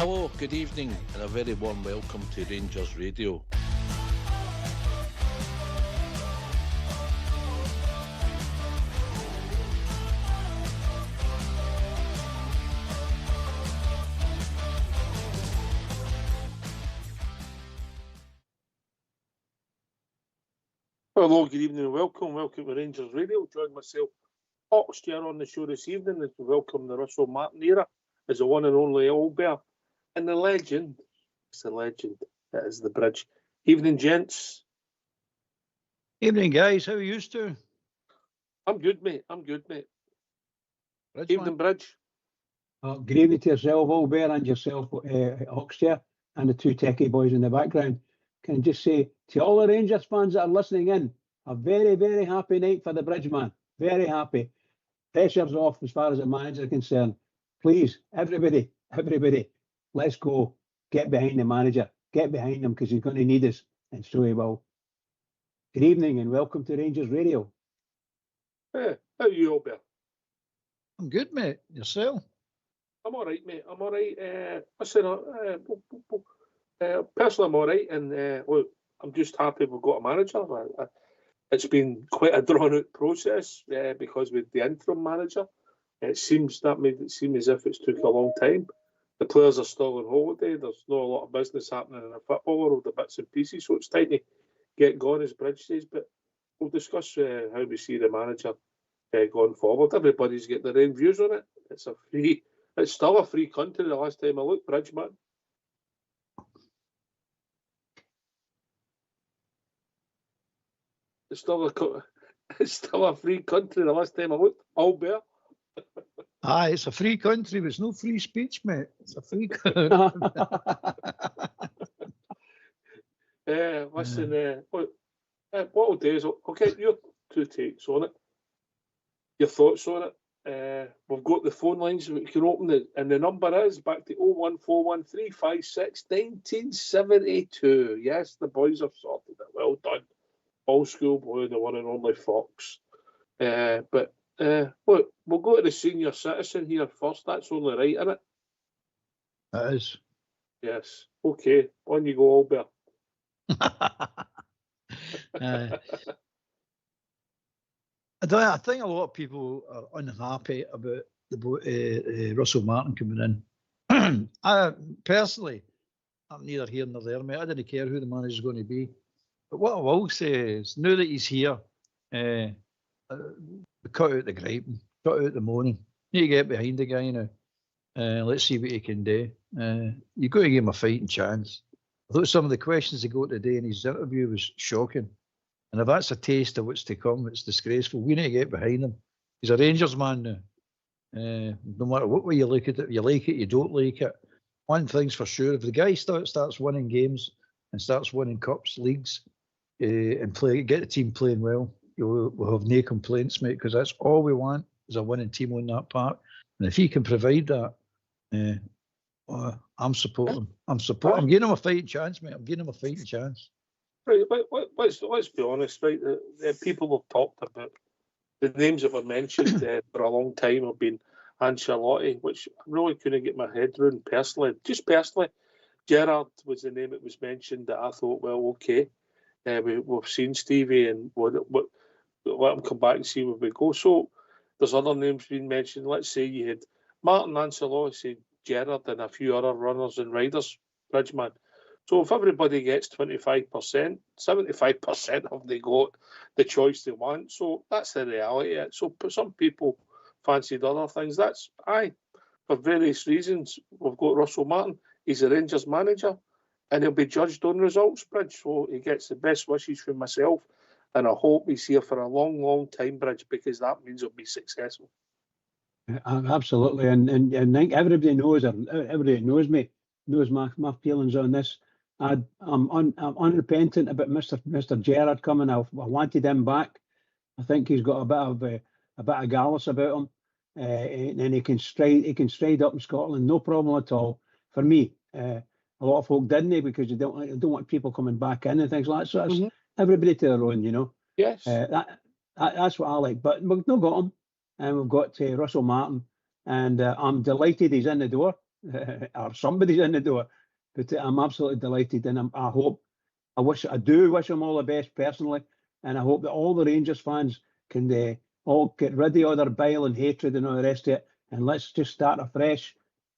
Hello, good evening, and a very warm welcome to Rangers Radio. Hello, good evening and welcome. Welcome to Rangers Radio. Join myself, Hawks, here on the show this evening and welcome the Russell Martin era as the one and only Old Bear. And the legend, it's the legend, that is the Bridge. Evening, gents. Evening, guys. How are you two? I'm good, mate. Bridge, Evening, man. Bridge. Good evening to yourself, Old Bear, and yourself, Hawks, and the two techie boys in the background. Can I just say to all the Rangers fans that are listening in, a very, very happy night for the Bridge, man. Very happy. Pressure's off as far as the manager is concerned. Please, everybody, let's go. Get behind the manager. Get behind him because he's going to need us, and so he will. Good evening and welcome to Rangers Radio. Hey, how are you, Old Bear? I'm good, mate. Yourself? I'm all right, mate. I'm all right. Listen, personally, I'm all right, and look, I'm just happy we've got a manager. It's been quite a drawn-out process because with the interim manager, that made it seem as if it's took a long time. The players are still on holiday. There's not a lot of business happening in the football world, the bits and pieces, so it's time to get going, as Bridge says. But we'll discuss how we see the manager going forward. Everybody's got their own views on it. It's still a free country. The last time I looked, Bridge, man. It's still a free country. The last time I looked, Old Bear. Aye, it's a free country, but it's no free speech, mate. It's a free country. Listen, what I'll do is I'll get your two takes on it, your thoughts on it. We've got the phone lines we can open it, and the number is back to 01413561972. Yes, the boys have sorted it. Well done. Old school boy, the one and only Fox. But look, we'll go to the senior citizen here first. That's only right, isn't it? That is. Yes. Okay. On you go, Albert. I think a lot of people are unhappy about the Russell Martin coming in. Personally, I'm neither here nor there, mate. I didn't care who the manager is going to be. But what I will say is, now that he's here, cut out the griping, cut out the moaning. You need to get behind the guy now. Let's see what he can do. You've got to give him a fighting chance. I thought some of the questions he got today in his interview was shocking. And if that's a taste of what's to come, it's disgraceful. We need to get behind him. He's a Rangers man now. No matter what way you look at it, you like it, you don't like it. One thing's for sure, if the guy starts winning games and starts winning cups, leagues, and get the team playing well, we'll have no complaints, mate, because that's all we want is a winning team on that park. And if he can provide that, I'm supporting him. I'm giving him a fighting chance, mate. I'm giving him a fighting chance. Right, let's be honest, right? The people have talked about the names that were mentioned for a long time have been Ancelotti, which I really couldn't get my head around personally. Just personally, Gerrard was the name that was mentioned that I thought, well, okay. We've seen Stevie and let him come back and see where we go. So there's other names being mentioned. Let's say you had Martin, Ancelotti, Gerrard, and a few other runners and riders, Bridgeman. So if everybody gets 25%, 75% of they got the choice they want. So that's the reality. So some people fancied other things. For various reasons. We've got Russell Martin. He's a Rangers manager. And he'll be judged on results, Bridge. So he gets the best wishes from myself. And I hope he's here for a long, long time, Bridge, because that means he'll be successful. Absolutely. And I think everybody knows me, knows my feelings on this. I'm unrepentant about Mr. Gerrard coming. I wanted him back. I think he's got a bit of gallus about him. And he can stride up in Scotland, no problem at all. For me, a lot of folk didn't, because they don't want people coming back in and things like that. So that's everybody to their own, you know. Yes. That's what I like. But we've not got him, and we've got Russell Martin, and I'm delighted he's in the door. or somebody's in the door. But I'm absolutely delighted, and I do wish them all the best personally, and I hope that all the Rangers fans can all get rid of all their bile and hatred and all the rest of it, and let's just start afresh.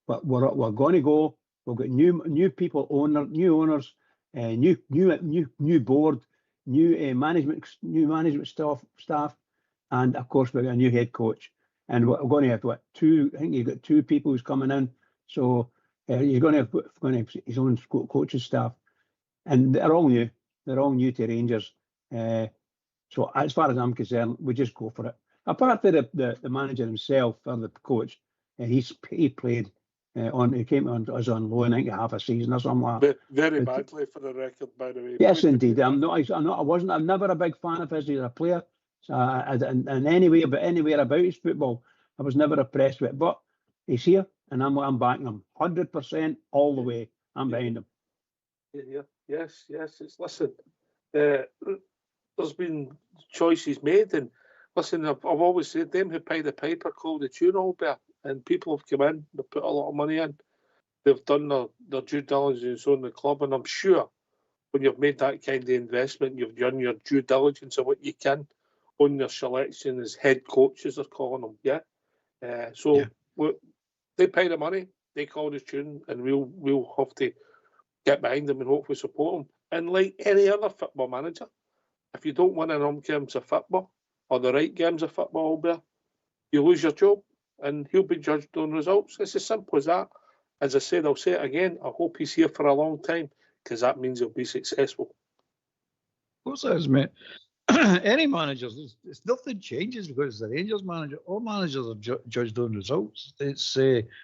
But we're going to go. We've got new people, new owners, new board, new management staff, and of course we've got a new head coach. And we're going to have two? I think you've got two people who's coming in, so you're going to have his own coaching staff, and they're all new. They're all new to Rangers. So as far as I'm concerned, we just go for it. Apart from the manager himself or the coach, he played. He came on us on loan, I think, half a season or something like that. Very badly for the record, by the way. Yes, indeed. I'm never a big fan of his as a player. So and anywhere about his football, I was never impressed with it. But he's here, and I'm backing him 100% all the way. I'm behind him. Yeah. Yes. Listen, there's been choices made, and listen, I've always said them who pay the piper call the tune, Albert. And people have come in, they've put a lot of money in, they've done their due diligence on the club, and I'm sure when you've made that kind of investment, you've done your due diligence of what you can on your selection as head coaches, they're calling them, they pay the money, they call the tune, and we'll have to get behind them and hopefully support them. And like any other football manager, if you don't win in games of football, or the right games of football, Albert, you lose your job. And he'll be judged on results. It's as simple as that. As I said, I'll say it again. I hope he's here for a long time, because that means he'll be successful. Of course it is, mate. Any managers, nothing changes because it's the Rangers manager. All managers are judged on results. It's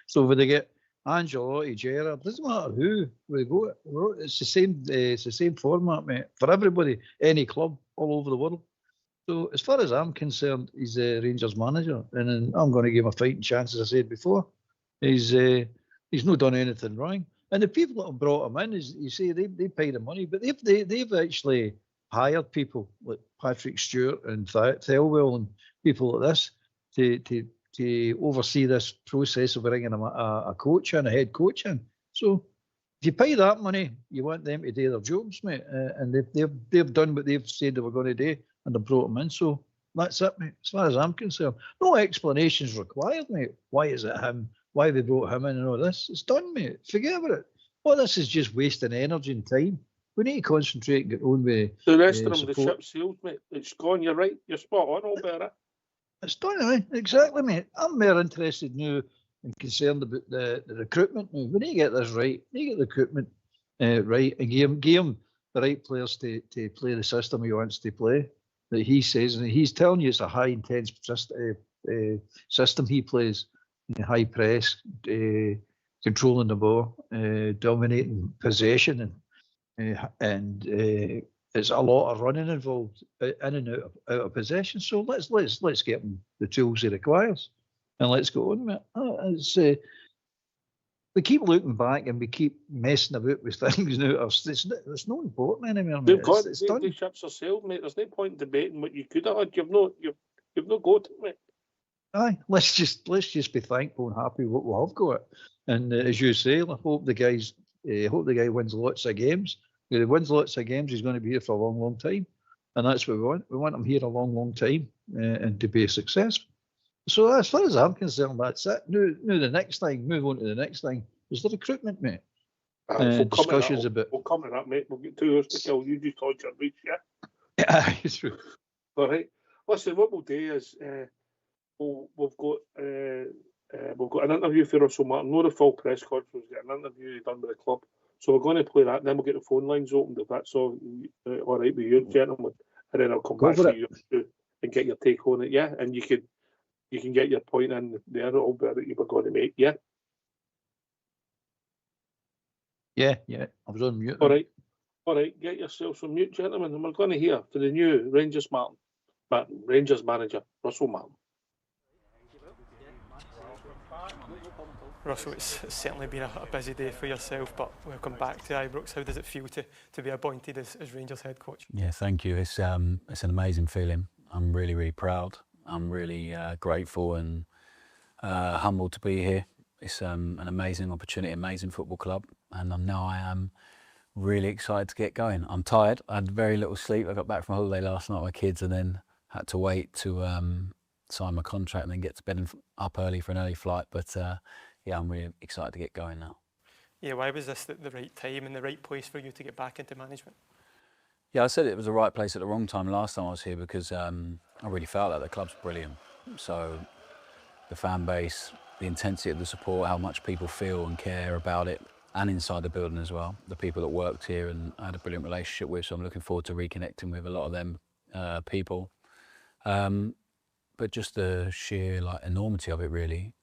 so when they get Ancelotti, Gerrard, doesn't matter who we go. It's the same format, mate, for everybody, any club all over the world. So as far as I'm concerned, he's a Rangers manager, and I'm going to give him a fighting chance, as I said before. He's not done anything wrong, and the people that have brought him in, is you say they pay the money, but they've actually hired people like Patrick Stewart and Thelwell and people like this to oversee this process of bringing a coach in, a head coach in. So if you pay that money, you want them to do their jobs, mate, and they've done what they've said they were going to do. And they brought him in, so that's it, mate. As far as I'm concerned, no explanations required, mate. Why is it him? Why they brought him in and all this? It's done, mate. Forget about it. All this is just wasting energy and time. We need to concentrate and get on with the rest of them. The ship's sailed, mate. It's gone. You're right. You're spot on, Albert. It's done, mate. Exactly, mate. I'm more interested now and concerned about the recruitment now. We need to get this right. We need to get the recruitment right and give him the right players to play the system he wants to play. That he says, and he's telling you it's a high intense system he plays, high press, controlling the ball, dominating possession, and it's a lot of running involved in and out of possession. So let's get him the tools he requires, and let's go on with it. We keep looking back and we keep messing about with things now. It's not important anymore. They've got the ships are sailed, mate. There's no point in debating what you could have had. You've not got it, mate. Aye, let's just be thankful and happy with what we have got. And as you say, I hope the guy wins lots of games. If he wins lots of games, he's going to be here for a long, long time, and that's what we want. We want him here a long, long time and to be successful. So as far as I'm concerned, that's it. Now the next thing, move on to the next thing, is the recruitment, mate. Discussions about. We'll come to that, mate. We'll get 2 hours to kill. You just hold your reach, yeah? Yeah, it's true. All right. Listen, what we'll do is we've got an interview for Russell Martin. Not a full press conference. We've got an interview done with the club. So we're going to play that, and then we'll get the phone lines opened if that's all right with you, gentlemen. And then I'll come back to you and get your take on it, yeah? And you can get your point in there a little bit that you were going to make, yeah? Yeah, I was on mute. All right, get yourselves on mute, gentlemen, and we're going to hear for the new Rangers manager, Russell Martin. Russell, it's certainly been a busy day for yourself, but welcome back to Ibrox. How does it feel to be appointed as Rangers head coach? Yeah, thank you. It's an amazing feeling. I'm really, really proud. I'm really grateful and humbled to be here. It's an amazing opportunity, amazing football club, and now I am really excited to get going. I'm tired. I had very little sleep. I got back from holiday last night with my kids, and then had to wait to sign my contract and then get to bed and up early for an early flight. But yeah, I'm really excited to get going now. Yeah, why was this the right time and the right place for you to get back into management? Yeah, I said it was the right place at the wrong time last time I was here because I really felt that the club's brilliant. So the fan base, the intensity of the support, how much people feel and care about it, and inside the building as well. The people that worked here and I had a brilliant relationship with, so I'm looking forward to reconnecting with a lot of them people. But just the sheer enormity of it, really,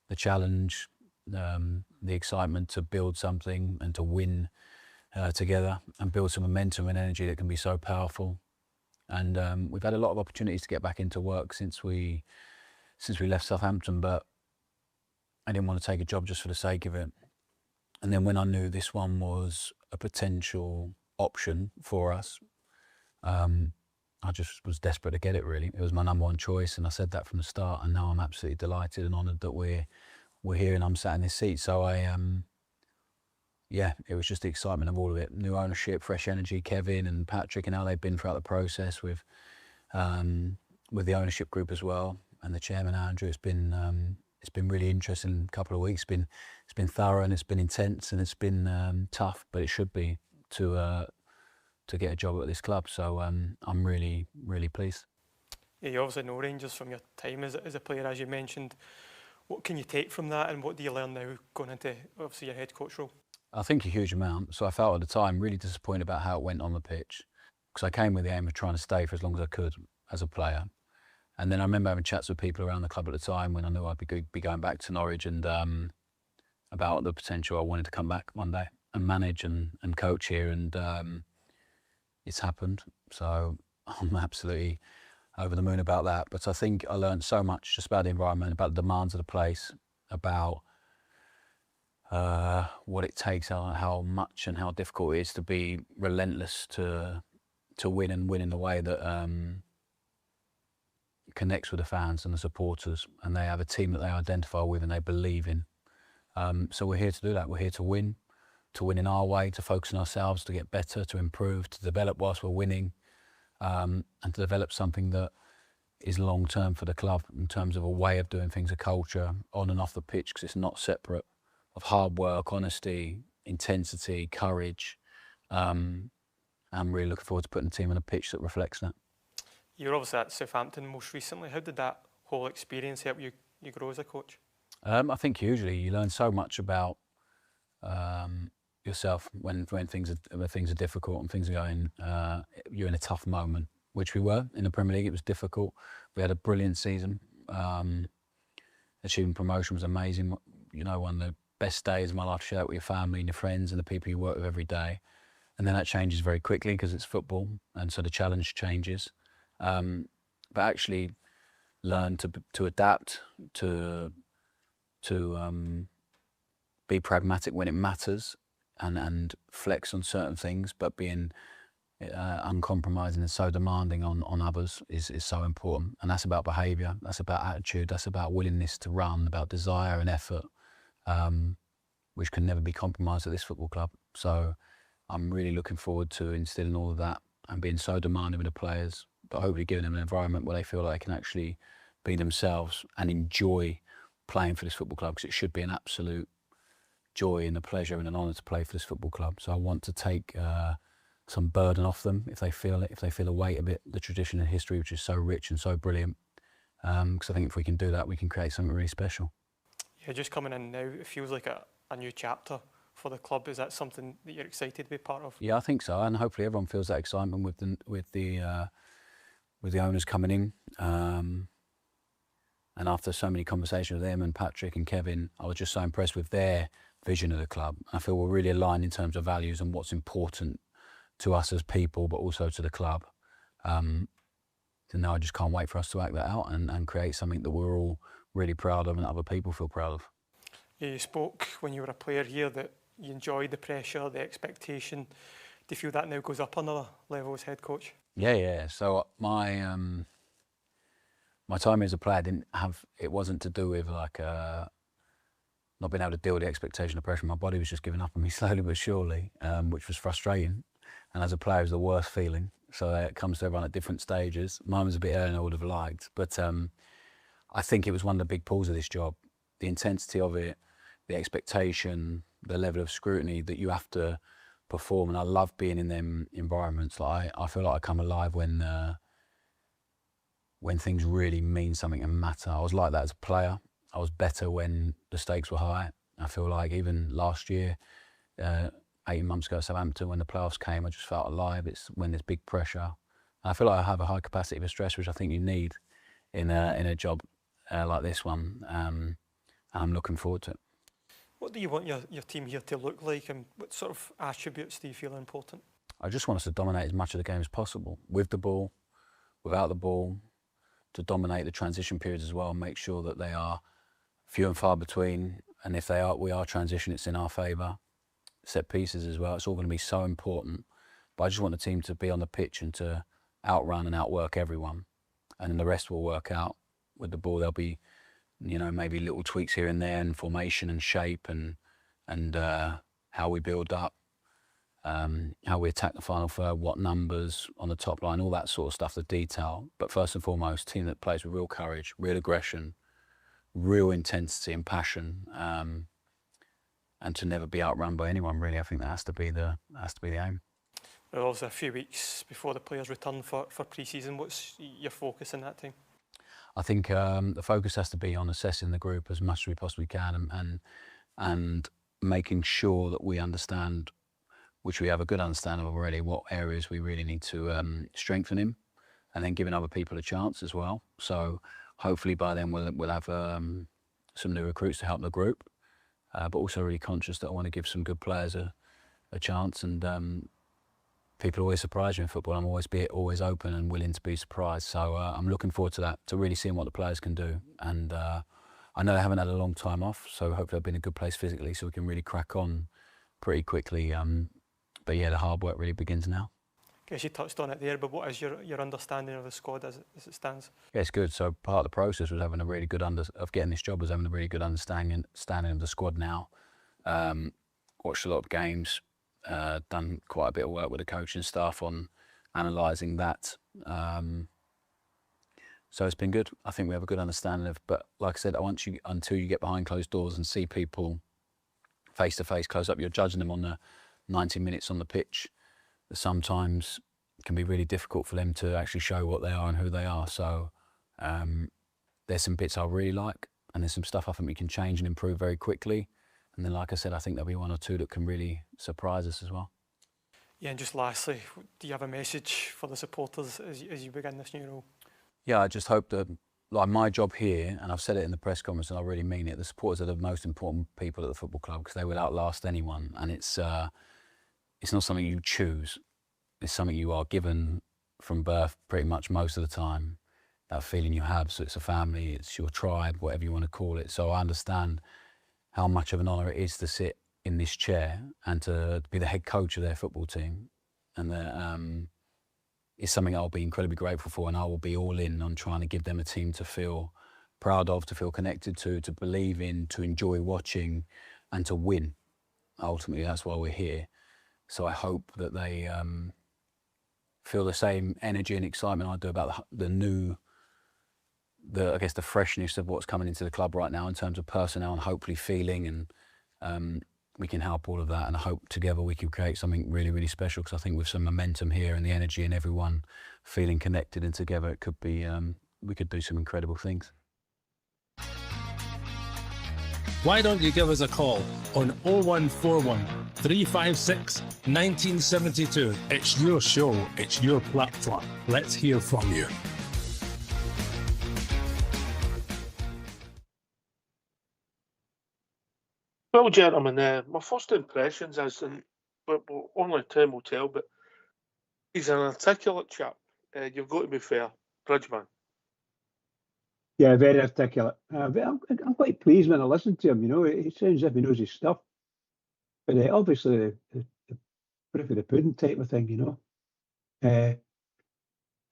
the challenge, the excitement to build something and to win together and build some momentum and energy that can be so powerful. And we've had a lot of opportunities to get back into work since we left Southampton, but I didn't want to take a job just for the sake of it. And then when I knew this one was a potential option for us, I just was desperate to get it, really. It was my number one choice, and I said that from the start, and now I'm absolutely delighted and honoured that we're here and I'm sat in this seat. So yeah, it was just the excitement of all of it. New ownership, fresh energy, Kevin and Patrick and how they've been throughout the process with the ownership group as well, and the chairman, Andrew. It's been really interesting couple of weeks. It's been thorough and it's been intense and it's been tough, but it should be to get a job at this club. So I'm really, really pleased. Yeah, you obviously know Rangers from your time as a player, as you mentioned. What can you take from that, and what do you learn now going into obviously your head coach role? I think a huge amount. So I felt at the time really disappointed about how it went on the pitch, because I came with the aim of trying to stay for as long as I could as a player. And then I remember having chats with people around the club at the time when I knew I'd be going back to Norwich, and about the potential I wanted to come back one day and manage and coach here, and it's happened. So I'm absolutely over the moon about that. But I think I learned so much just about the environment, about the demands of the place, about what it takes, how much and how difficult it is to be relentless to win, and win in a way that connects with the fans and the supporters, and they have a team that they identify with and they believe in. So we're here to do that. We're here to win in our way, to focus on ourselves, to get better, to improve, to develop whilst we're winning, and to develop something that is long term for the club in terms of a way of doing things, a culture on and off the pitch, because it's not separate, of hard work, honesty, intensity, courage. I'm really looking forward to putting a team on a pitch that reflects that. You were obviously at Southampton most recently. How did that whole experience help you grow as a coach? I think hugely. You learn so much about yourself when things are difficult and things are going. You're in a tough moment, which we were in the Premier League. It was difficult. We had a brilliant season. Achieving promotion was amazing. You know, one of the best days of my life to share that with your family and your friends and the people you work with every day. And then that changes very quickly because it's football, and so the challenge changes. But actually learn to adapt, to be pragmatic when it matters, and flex on certain things, but being uncompromising and so demanding on others is so important. And that's about behaviour, that's about attitude, that's about willingness to run, about desire and effort, which can never be compromised at this football club. So I'm really looking forward to instilling all of that and being so demanding with the players, but hopefully giving them an environment where they feel like they can actually be themselves and enjoy playing for this football club, because it should be an absolute joy and a pleasure and an honour to play for this football club. So I want to take some burden off them if they feel it, if they feel a weight of it, the tradition and history, which is so rich and so brilliant. Because I think if we can do that, we can create something really special. Yeah, just coming in now, it feels like a new chapter for the club. Is that something that you're excited to be part of? Yeah, I think so, and hopefully everyone feels that excitement with the owners coming in. And after so many conversations with them and Patrick and Kevin, I was just so impressed with their vision of the club. I feel we're really aligned in terms of values and what's important to us as people, but also to the club. So now I just can't wait for us to act that out and create something that we're all really proud of and other people feel proud of. Yeah, you spoke when you were a player here that you enjoyed the pressure, the expectation. Do you feel that now goes up another level as head coach? Yeah. So my time as a player it wasn't to do with like not being able to deal with the expectation of pressure. My body was just giving up on me slowly but surely, which was frustrating. And as a player, it was the worst feeling. So it comes to everyone at different stages. Mine was a bit earlier than I would have liked. But I think it was one of the big pulls of this job. The intensity of it, the expectation, the level of scrutiny that you have to perform. And I love being in them environments. Like I feel like I come alive when things really mean something and matter. I was like that as a player. I was better when the stakes were high. I feel like even last year, 18 months ago at Southampton, when the playoffs came, I just felt alive. It's when there's big pressure. And I feel like I have a high capacity for stress, which I think you need in a job like this one. And I'm looking forward to it. What do you want your team here to look like, and what sort of attributes do you feel are important? I just want us to dominate as much of the game as possible, with the ball, without the ball, to dominate the transition periods as well, and make sure that they are few and far between, and if we are transition, it's in our favour. Set pieces as well, it's all going to be so important. But I just want the team to be on the pitch and to outrun and outwork everyone, and then the rest will work out. With the ball, there'll be, maybe little tweaks here and there, and formation and shape, and how we build up, how we attack the final third, what numbers on the top line, all that sort of stuff, the detail. But first and foremost, a team that plays with real courage, real aggression, real intensity and passion, and to never be outrun by anyone, really. I think that has to be the aim. Well, also a few weeks before the players return for pre-season. What's your focus in that time? I think the focus has to be on assessing the group as much as we possibly can, and making sure that we understand, which we have a good understanding of already, what areas we really need to strengthen in, and then giving other people a chance as well. So hopefully by then we'll have some new recruits to help the group, but also really conscious that I want to give some good players a chance. And people always surprise you in football. I'm always open and willing to be surprised. So I'm looking forward to that, to really seeing what the players can do. And I know they haven't had a long time off, so hopefully they'll be in a good place physically, so we can really crack on pretty quickly. But yeah, the hard work really begins now. I guess you touched on it there, but what is your understanding of the squad as it stands? Yeah, it's good. So part of the process was having a really good of getting this job was having a really good understanding of the squad now. Watched a lot of games, done quite a bit of work with the coaching staff on analysing that. So it's been good. I think we have a good understanding of. But like I said, until you get behind closed doors and see people face to face, close up, you're judging them on the 90 minutes on the pitch. Sometimes it can be really difficult for them to actually show what they are and who they are. So there's some bits I really like, and there's some stuff I think we can change and improve very quickly. And then, like I said, I think there'll be one or two that can really surprise us as well. Yeah, and just lastly, do you have a message for the supporters as you begin this new role? Yeah, I just hope that, like my job here, and I've said it in the press conference and I really mean it, the supporters are the most important people at the football club, because they will outlast anyone. And it's not something you choose. It's something you are given from birth pretty much most of the time, that feeling you have. So it's a family, it's your tribe, whatever you want to call it. So I understand how much of an honour it is to sit in this chair and to be the head coach of their football team. And that is something I'll be incredibly grateful for, and I will be all in on trying to give them a team to feel proud of, to feel connected to believe in, to enjoy watching, and to win. Ultimately, that's why we're here. So I hope that they feel the same energy and excitement I do about the freshness of what's coming into the club right now in terms of personnel, and hopefully feeling, and we can help all of that. And I hope together we can create something really, really special, because I think with some momentum here and the energy and everyone feeling connected and together, it could be we could do some incredible things. Why don't you give us a call on 0141 356 1972. It's your show, it's your platform. Let's hear from you. Well, gentlemen, my first impressions is, but only time will tell, but he's an articulate chap. You've got to be fair, Bridgeman. Yeah, very articulate. I'm quite pleased when I listen to him. You know, it sounds as if he knows his stuff. But obviously, the proof of the pudding type of thing, you know.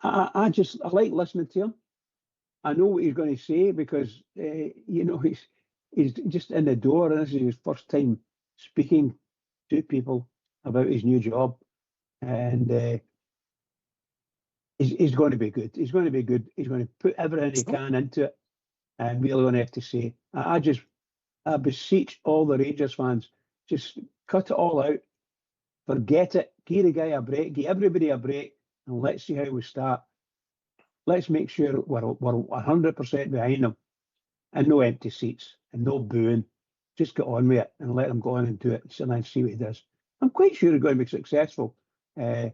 I like listening to him. I know what he's going to say, because you know, he's just in the door, and this is his first time speaking to people about his new job, and he's going to be good. He's going to be good. He's going to put everything he can into it, and we're going to have to say, I beseech all the Rangers fans, just cut it all out, forget it, give the guy a break, give everybody a break, and let's see how we start. Let's make sure we're 100% behind them, and no empty seats, and no booing. Just get on with it and let him go on and do it, and then see what he does. I'm quite sure he's going to be successful. I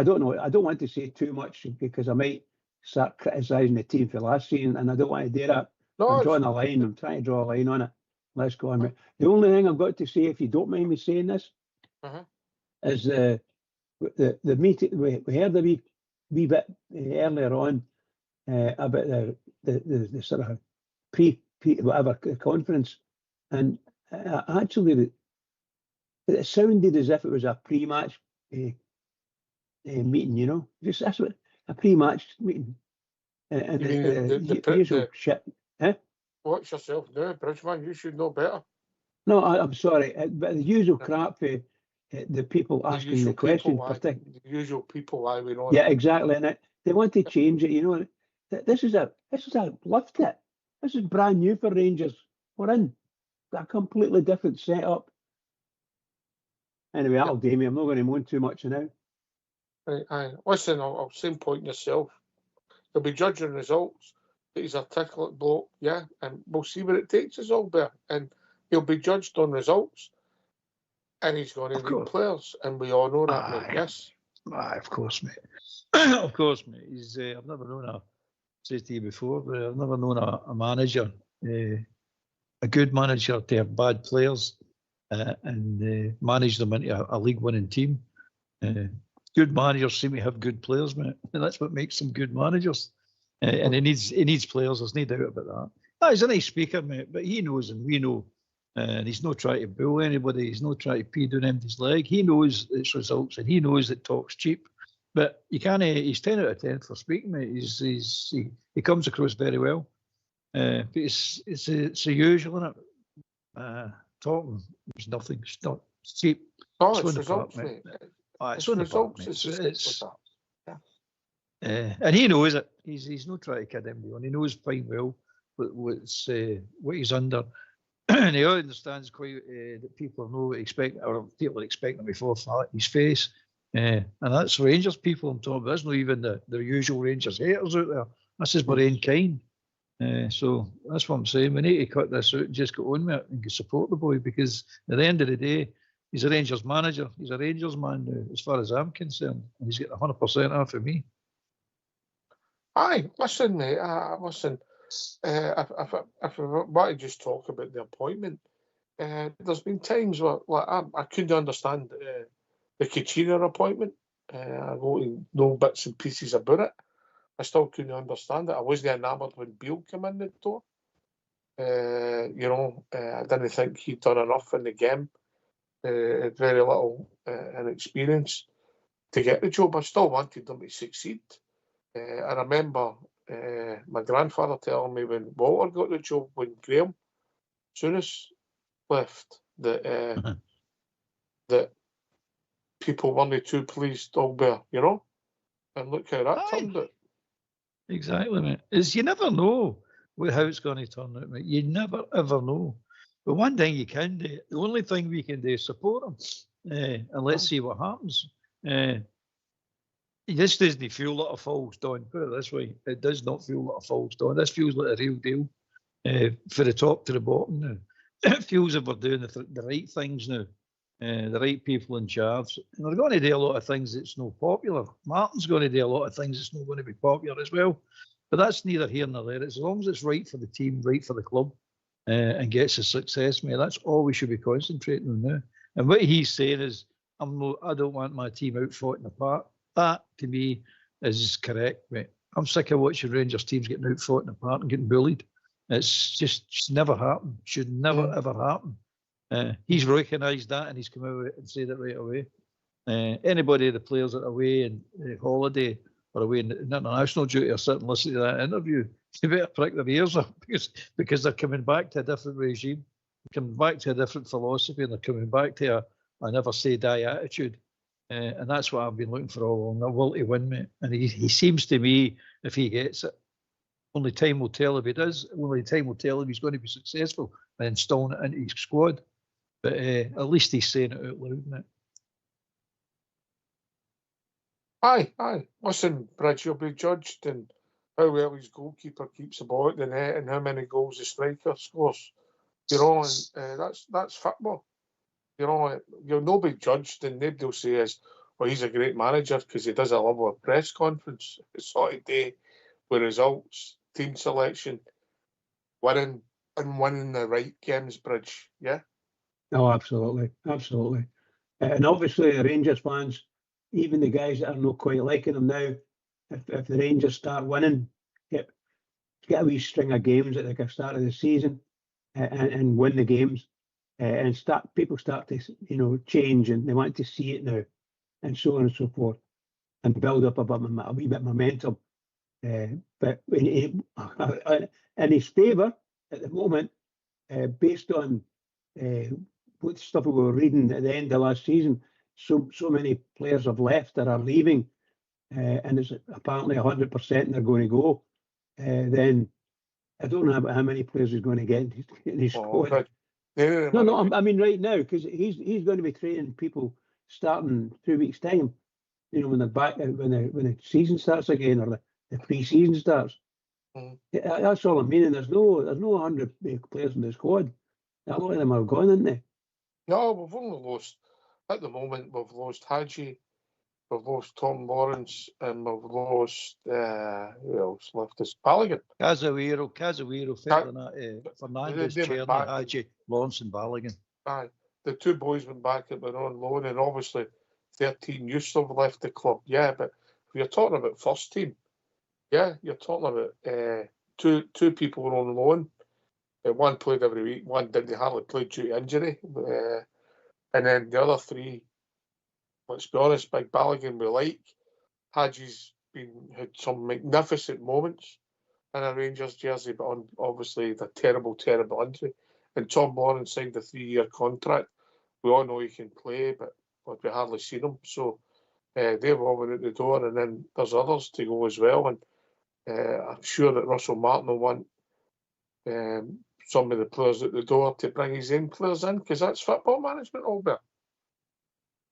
don't know. I don't want to say too much because I might start criticising the team for last season, and I don't want to do that. No, I'm drawing a line. I'm trying to draw a line on it. Let's go on. The only thing I've got to say, if you don't mind me saying this, is the meeting. We heard a wee bit earlier on about the sort of pre whatever conference, and actually it sounded as if it was a pre-match meeting. You know, just that's what a pre-match meeting. And the usual shit. Watch yourself now, Bridgeman. You should know better. No, I'm sorry, but the usual crap for the people asking the questions. The usual people, we know. Yeah, exactly, and they want to change it. You know, this is a lift it. This is brand new for Rangers. We're in a completely different setup. Anyway, that'll do me. I'm not going to moan too much now. Aye. Listen, I'll same point yourself. They'll be judging results. He's an articulate bloke, yeah, and we'll see where it takes us all there. And he'll be judged on results, and he's going to need players, and we all know that, mate. Yes. Aye, of course, mate. Of course, mate. He's I've never known said to you before, but I've never known a manager, a good manager, to have bad players and manage them into a league-winning team. Good managers seem to have good players, mate, and that's what makes them good managers. And he needs players. There's no doubt about that. He's a nice speaker, mate, but he knows, and we know, and he's not trying to bull anybody. He's not trying to pee down empty's leg. He knows its results, and he knows that talk's cheap. But you can't. He's 10 out of 10 for speaking, mate. He comes across very well. But it's the usual, isn't it? Talking is nothing. It's not cheap. Oh, it's results, mate. It's on the park, mate. And he knows it. He's not trying to kid anyone. He knows fine well what he's under. And he understands quite that people know what expect, or people expect him to fall flat in his face. And that's Rangers people I'm talking about. That's not even the usual Rangers haters out there. This is our own kind. So that's what I'm saying. We need to cut this out and just get on with it and support the boy, because at the end of the day, he's a Rangers manager. He's a Rangers man now, as far as I'm concerned. And he's getting 100% off of me. Aye, listen, mate. Listen, if I want to just talk about the appointment, there's been times where I couldn't understand the Kachina appointment. I know bits and pieces about it. I still couldn't understand it. I wasn't enamoured when Beale came in the door. I didn't think he'd done enough in the game. Had very little experience to get the job. I still wanted them to succeed. I remember my grandfather telling me when Walter got the job, when Graham Souness left, that people weren't too pleased, Albert, and look how that turned out. Exactly, mate. You never know how it's going to turn out, mate. You never, ever know. But one thing you can do, the only thing we can do is support them, and let's see what happens. This doesn't feel like a false dawn, put it this way. It does not feel like a false dawn. This feels like a real deal for the top to the bottom now. It feels like we're doing the right things now, the right people in charge. And they're going to do a lot of things that's not popular. Martin's going to do a lot of things that's not going to be popular as well. But that's neither here nor there. As long as it's right for the team, right for the club, and gets us success, mate, that's all we should be concentrating on now. And what he's saying is, I don't want my team out fighting apart. That, to me, is correct, mate. I'm sick of watching Rangers teams getting out fighting apart and getting bullied. It's just never happened. Should never, ever happen. He's recognised that, and he's come out and said it right away. Anybody, the players that are away in holiday or away in international duty, are sitting listening to that interview, they better prick their ears up because they're coming back to a different regime, coming back to a different philosophy, and they're coming back to a never say die attitude. And that's what I've been looking for all along, a will to win, mate. And he seems to me, if he gets it, only time will tell if he does. Only time will tell if he's going to be successful in installing it into his squad. But at least he's saying it out loud, mate. Aye. Listen, Bridge, you'll be judged in how well his goalkeeper keeps the ball at the net and how many goals the striker scores. You know, and that's football. You know, you'll not be judged, and nobody will say well, he's a great manager because he does a level of press conference sort of day with results, team selection, winning the right games, Bridge. Yeah. No, absolutely. And obviously, the Rangers fans, even the guys that are not quite liking them now, if the Rangers start winning, get a wee string of games at the start of the season and win the games, and people start to change, and they want to see it now, and so on and so forth, and build up a wee bit of momentum. But in his favour at the moment, based on what stuff we were reading at the end of last season, so many players have left that are leaving, and it's apparently 100% they're going to go. Then I don't know how many players he's going to get in his squad. No, I mean right now, because he's going to be training people starting 2 weeks' time. You know, when they're back, when the season starts again, or the pre-season starts. That's all I'm meaning. There's no 100 players in the squad. A lot of them are gone, aren't they? No, we've only lost at the moment. We've lost Hadji, we've lost Tom Lawrence, and we've lost who else left us? Balogun. Casemiro, Fernandes, Cherny, Hadji, Lawrence, and Balogun. Aye, the two boys went back that were on loan, and obviously 13 youths have left the club. Yeah, but if you're talking about first team, yeah, you're talking about two people were on loan. One played every week, one didn't hardly play due to injury. And then the other three, let's be honest, Big Balogun we like. Hadji's had some magnificent moments in a Rangers jersey, but obviously the terrible injury. And Tom Lawrence signed a 3-year contract. We all know he can play, but we hardly seen him. So they've all went out the door, and then there's others to go as well. And I'm sure that Russell Martin will want some of the players at the door to bring his own players in, because that's football management, Albert.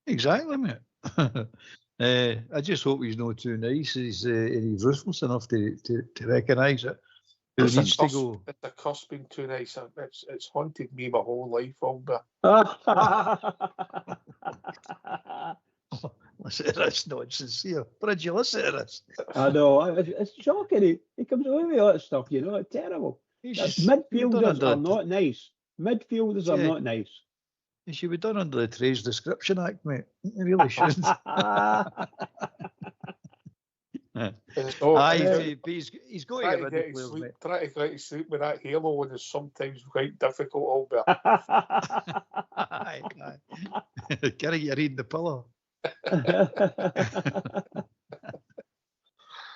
Exactly, mate. I just hope he's not too nice. He's ruthless enough to recognise it. It's a curse being too nice. It's haunted me my whole life, Albert. Listen to this nonsense here. Bridge, you listen to this. I know, it's shocking. He comes away with all that stuff, it's terrible. Midfielders are not nice. Midfielders are not nice. He should be done under the Trades Description Act, mate. He really should. He's going to get rid of players, mate. Trying to get to sleep with that halo on is sometimes quite difficult, Albert. Aye. Carry your head in the pillow.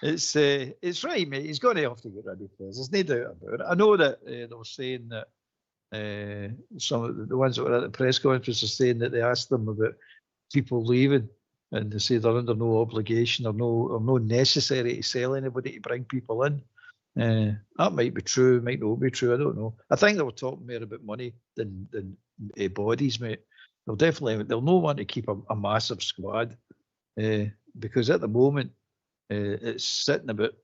It's right, mate. He's going to have to get rid of players. There's no doubt about it. I know that they were saying that some of the ones that were at the press conference are saying that they asked them about people leaving, and they say they're under no obligation or no necessary to sell anybody to bring people in. That might be true, might not be true. I don't know. I think they were talking more about money than bodies, mate. They'll not want to keep a massive squad because at the moment it's sitting about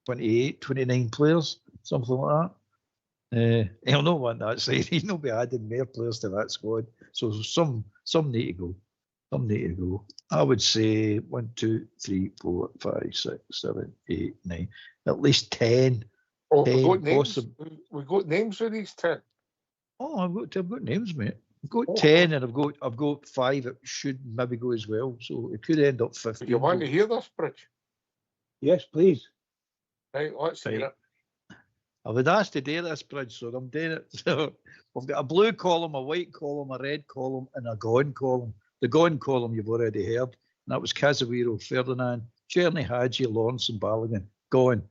28, 29 players, something like that. He'll not want that side. He'll not be adding more players to that squad. So some need to go. Some need to go. I would say 1, 2, 3, 4, 5, 6, 7, 8, 9. At least 10. Oh, 10 we've got names. We've got names for these 10. Oh, I've got names, mate. I've got 10, and I've got 5 that should maybe go as well. So it could end up 15. Do you want to hear this, Bridge? Yes, please. Right, let's hear it. I would ask to do this, Bridge, so I'm doing it. So we've got a blue column, a white column, a red column, and a gone column. The gone column you've already heard, and that was Casemiro, Ferdinand, Cherny, Hadji, Lawrence, and Balogun. Gone.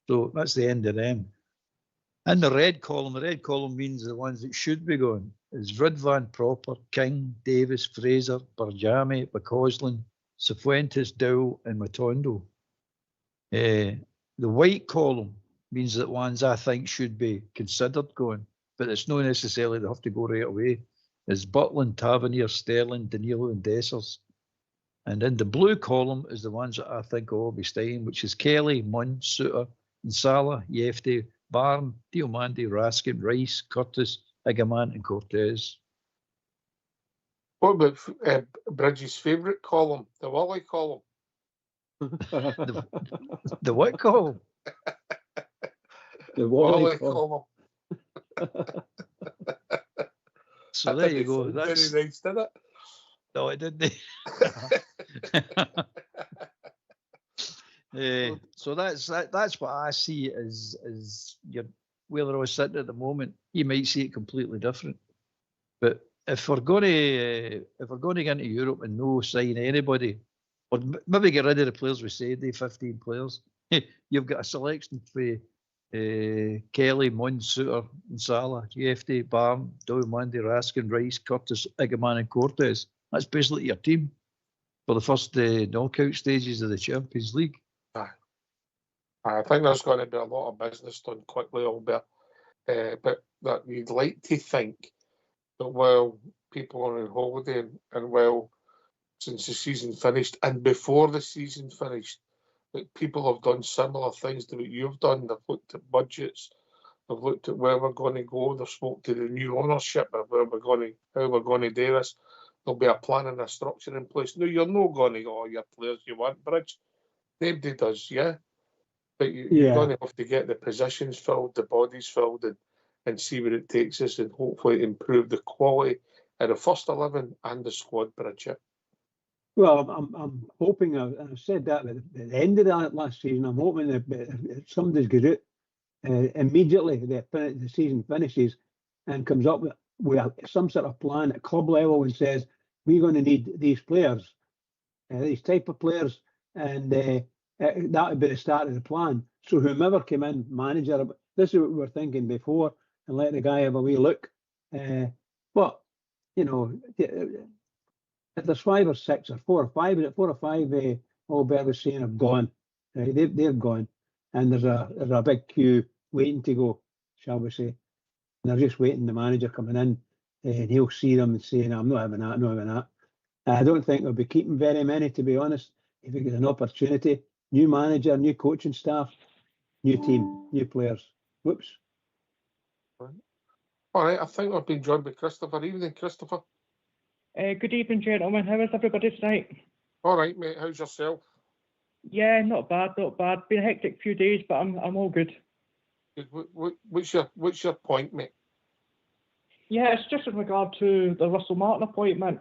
So that's the end of them. In the red column means the ones that should be going is Ridvan, Proper, King, Davis, Fraser, Barjami, McCausland, Cifuentes, Dow, and Matondo. The white column means that ones I think should be considered going, but it's not necessarily they have to go right away. Is Butland, Tavernier, Sterling, Danilo, and Dessers. And in the blue column is the ones that I think will be staying, which is Kelly, Munn, Suter, and Salah, Yefte, Barn, Diomande, Raskin, Rice, Curtis, Igaman, and Cortez. What about Bridges' favourite column, the Wally column? The what column? The Wally column. So there you go. That's very nice, did it? No, it didn't. So that's what I see as where they're all sitting at the moment. You might see it completely different, but if we're going to get into Europe and no sign anybody, or maybe get rid of the players we said, the 15 players, you've got a selection for Kelly, Munn, Suter, and Salah, GFD, Barn, Diomande, Raskin, Rice, Curtis, Igaman, and Cortez. That's basically your team for the first knockout stages of the Champions League. I think there's going to be a lot of business done quickly, Albert. But that you'd like to think that while people are on holiday and while since the season finished and before the season finished, that people have done similar things to what you've done. They've looked at budgets, they've looked at where we're going to go, they've spoke to the new ownership of how we're going to do this. There'll be a plan and a structure in place. No, you're not going to get all your players you want, Bridge. Nobody does, yeah. But you're going to have to get the positions filled, the bodies filled, and see where it takes us, and hopefully improve the quality of the first 11 and the squad, Bridget. Well, I'm hoping, I said that at the end of that last season, I'm hoping that if somebody's got out immediately, the season finishes and comes up with some sort of plan at club level and says, we're going to need these players, these type of players, and that would be the start of the plan. So whomever came in, manager, this is what we were thinking before, and let the guy have a wee look. But, you know, if there's 5 or 6 or 4 or 5, is it 4 or 5, Albert was saying have gone. They've gone. And there's a big queue waiting to go, shall we say. And they're just waiting the manager coming in, and he'll see them and saying, I'm not having that, not having that. I don't think we'll be keeping very many, to be honest, if we get an opportunity. New manager, new coaching staff, new team, new players. Whoops. All right, I think we've been joined by Christopher. Evening, Christopher. Good evening, gentlemen. How is everybody tonight? All right, mate. How's yourself? Yeah, not bad, not bad. Been a hectic few days, but I'm all good. What's your point, mate? Yeah, it's just in regard to the Russell Martin appointment.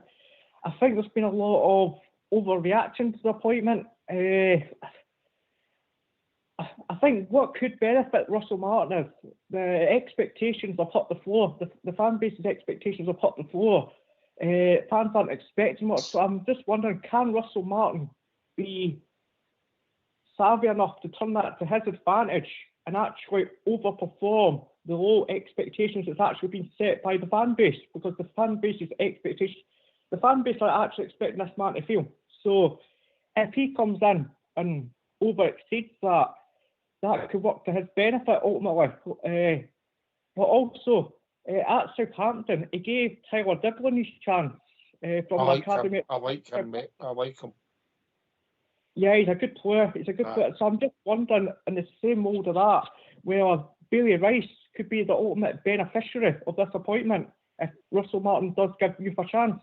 I think there's been a lot of overreaction to the appointment. I think what could benefit Russell Martin is the expectations have hit the floor. The fan base's expectations have hit the floor. Fans aren't expecting much. So I'm just wondering, can Russell Martin be savvy enough to turn that to his advantage and actually overperform the low expectations that's actually been set by the fan base? Because the fan base's expectations, the fan base are actually expecting this man to fail. So if he comes in and overexceeds that, that could work to his benefit ultimately. But also, at Southampton, he gave Tyler Diblin his chance from the academy. I like him, mate. I like him. Yeah, he's a good player. He's a good player. So I'm just wondering, in the same mould of that, where Bailey Rice could be the ultimate beneficiary of this appointment if Russell Martin does give youth a chance.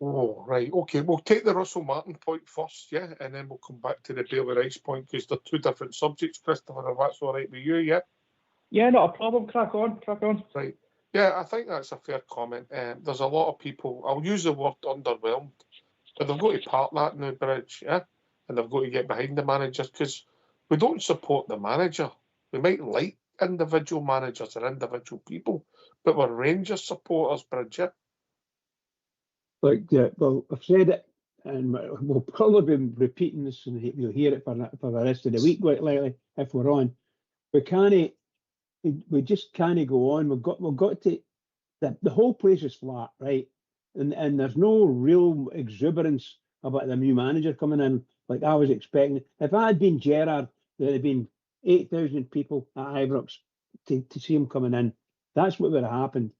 Oh, right. Okay, we'll take the Russell Martin point first, yeah, and then we'll come back to the Bailey Rice point, because they're two different subjects, Christopher, if that's all right with you, yeah? Yeah, not a problem. Crack on. Right. Yeah, I think that's a fair comment. There's a lot of people, I'll use the word underwhelmed, but they've got to part that now, Bridge, yeah? And they've got to get behind the managers, because we don't support the manager. We might like individual managers or individual people, but we're Rangers supporters, Bridge, yeah? Like, yeah, well, I've said it and we'll probably be repeating this, and you'll hear it for the rest of the week, quite likely, if we're on. We just can't go on. We've got to. The whole place is flat, right? And there's no real exuberance about the new manager coming in like I was expecting. If I had been Gerrard, there'd have been 8,000 people at Ibrox to see him coming in. That's what would have happened.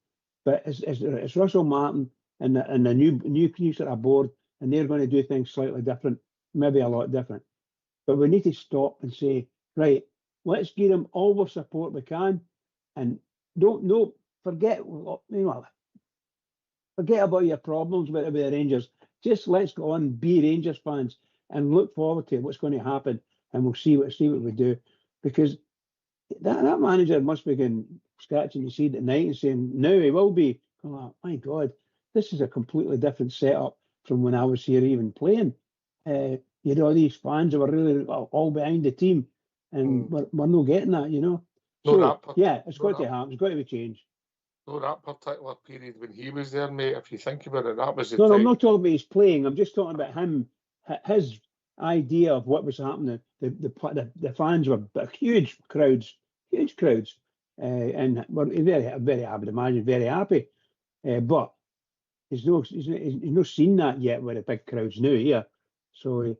But it's Russell Martin and the new sort of board, and they're going to do things slightly different, maybe a lot different. But we need to stop and say, right, let's give them all the support we can, and forget about your problems with the Rangers. Just let's go on, be Rangers fans, and look forward to what's going to happen, and we'll see what we do. Because that manager must be going scratching his head at night and saying, now he will be, oh my God, this is a completely different setup from when I was here even playing. You know, all these fans who were really all behind the team, and we're not getting that, you know. So, it's got to happen. It's got to be changed. No, that particular period when he was there, mate, if you think about it, that was the No, time. I'm not talking about his playing. I'm just talking about him, his idea of what was happening. The fans were huge crowds, and were very, I would imagine, very happy. But he's not seen that yet with the big crowds now here. So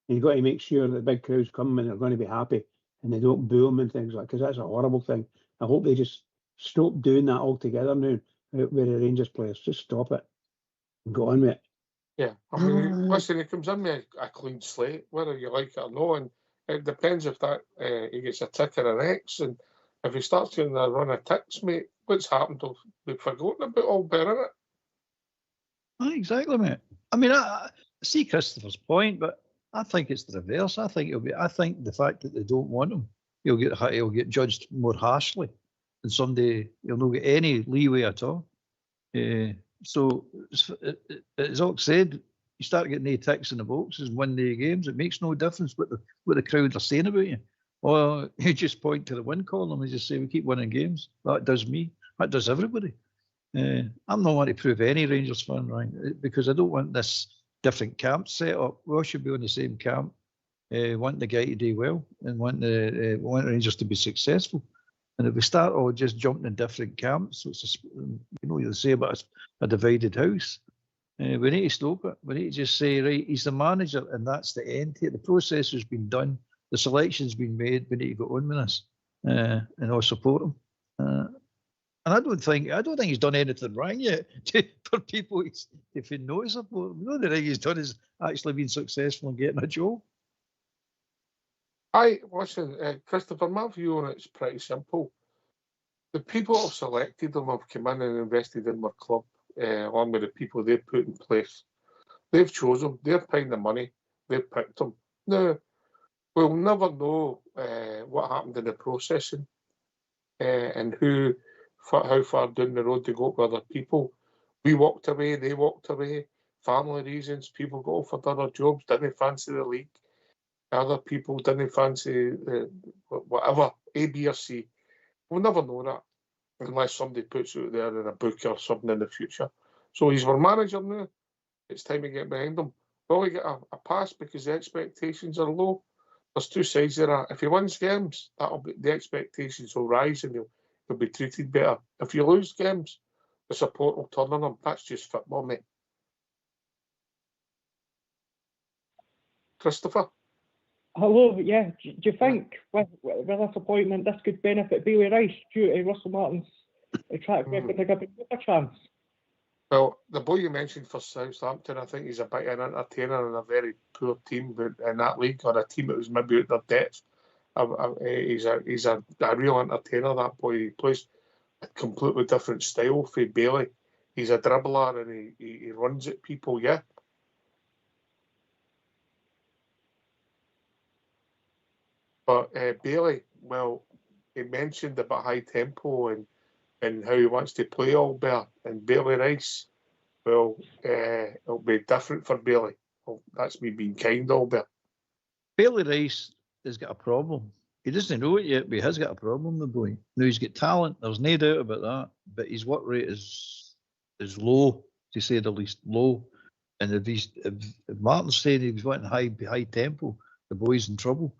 you've got to make sure that the big crowds come and they're going to be happy and they don't boo him and things like that, because that's a horrible thing. I hope they just stop doing that altogether now with the Rangers players. Just stop it and go on with it. Yeah, I mean, listen, he comes in with a clean slate, whether you like it or not, and it depends if that he gets a tick or an X, and if he starts doing a run of ticks, mate, what's happened? We've forgotten about all better, innit? Exactly, mate. I mean, I see Christopher's point, but I think it's the reverse. I think the fact that they don't want him, he'll get judged more harshly, and someday he'll not get any leeway at all. So, as Ox said, you start getting the ticks in the boxes and win the games. It makes no difference what the crowd are saying about you. Or you just point to the win column and just say, we keep winning games. That does me. That does everybody. I'm not want to prove any Rangers fan right, because I don't want this different camp set up. We all should be on the same camp. Want the guy to do well and want Rangers to be successful. And if we start all just jumping in different camps, it's you say about a divided house. We need to stop it. We need to just say, right, he's the manager, and that's the end to it. The process has been done. The selection's been made. We need to go on with this, and I'll support him. And I don't think he's done anything wrong yet for people to feel noticeable. The only thing he's done is actually been successful in getting a job. Listen, Christopher, my view on it's pretty simple. The people who have selected them have come in and invested in their club, along with the people they've put in place. They've chosen them. They're paying the money. They've picked them. Now, we'll never know what happened in the processing and how far down the road they got with other people. We walked away. They walked away. Family reasons. People got offered other jobs. Didn't fancy the league. Other people didn't fancy whatever, A, B, or C. We'll never know that unless somebody puts it there in a book or something in the future. So he's our manager now. It's time to get behind him. Will he get a pass because the expectations are low? There's two sides of that. If he wins games, the expectations will rise and he'll be treated better. If you lose games, the support will turn on him. That's just football, mate. Christopher? Hello, yeah. Do you think with this appointment this could benefit Bailey Rice due to Russell Martin's track record to give him a chance? Well, the boy you mentioned for Southampton, I think he's a bit of an entertainer in a very poor team in that league, or a team that was maybe out their depth. He's a real entertainer, that boy. He plays a completely different style for Bailey. He's a dribbler and he runs at people, yeah. But Bailey, well, he mentioned about high tempo and how he wants to play all better. And Bailey Rice, well, it'll be different for Bailey. Well, that's me being kind, Albert. Bailey Rice has got a problem. He doesn't know it yet, but he has got a problem, the boy. Now, he's got talent, there's no doubt about that, but his work rate is low, to say the least, low. And if Martin's saying he was wanting high tempo, the boy's in trouble.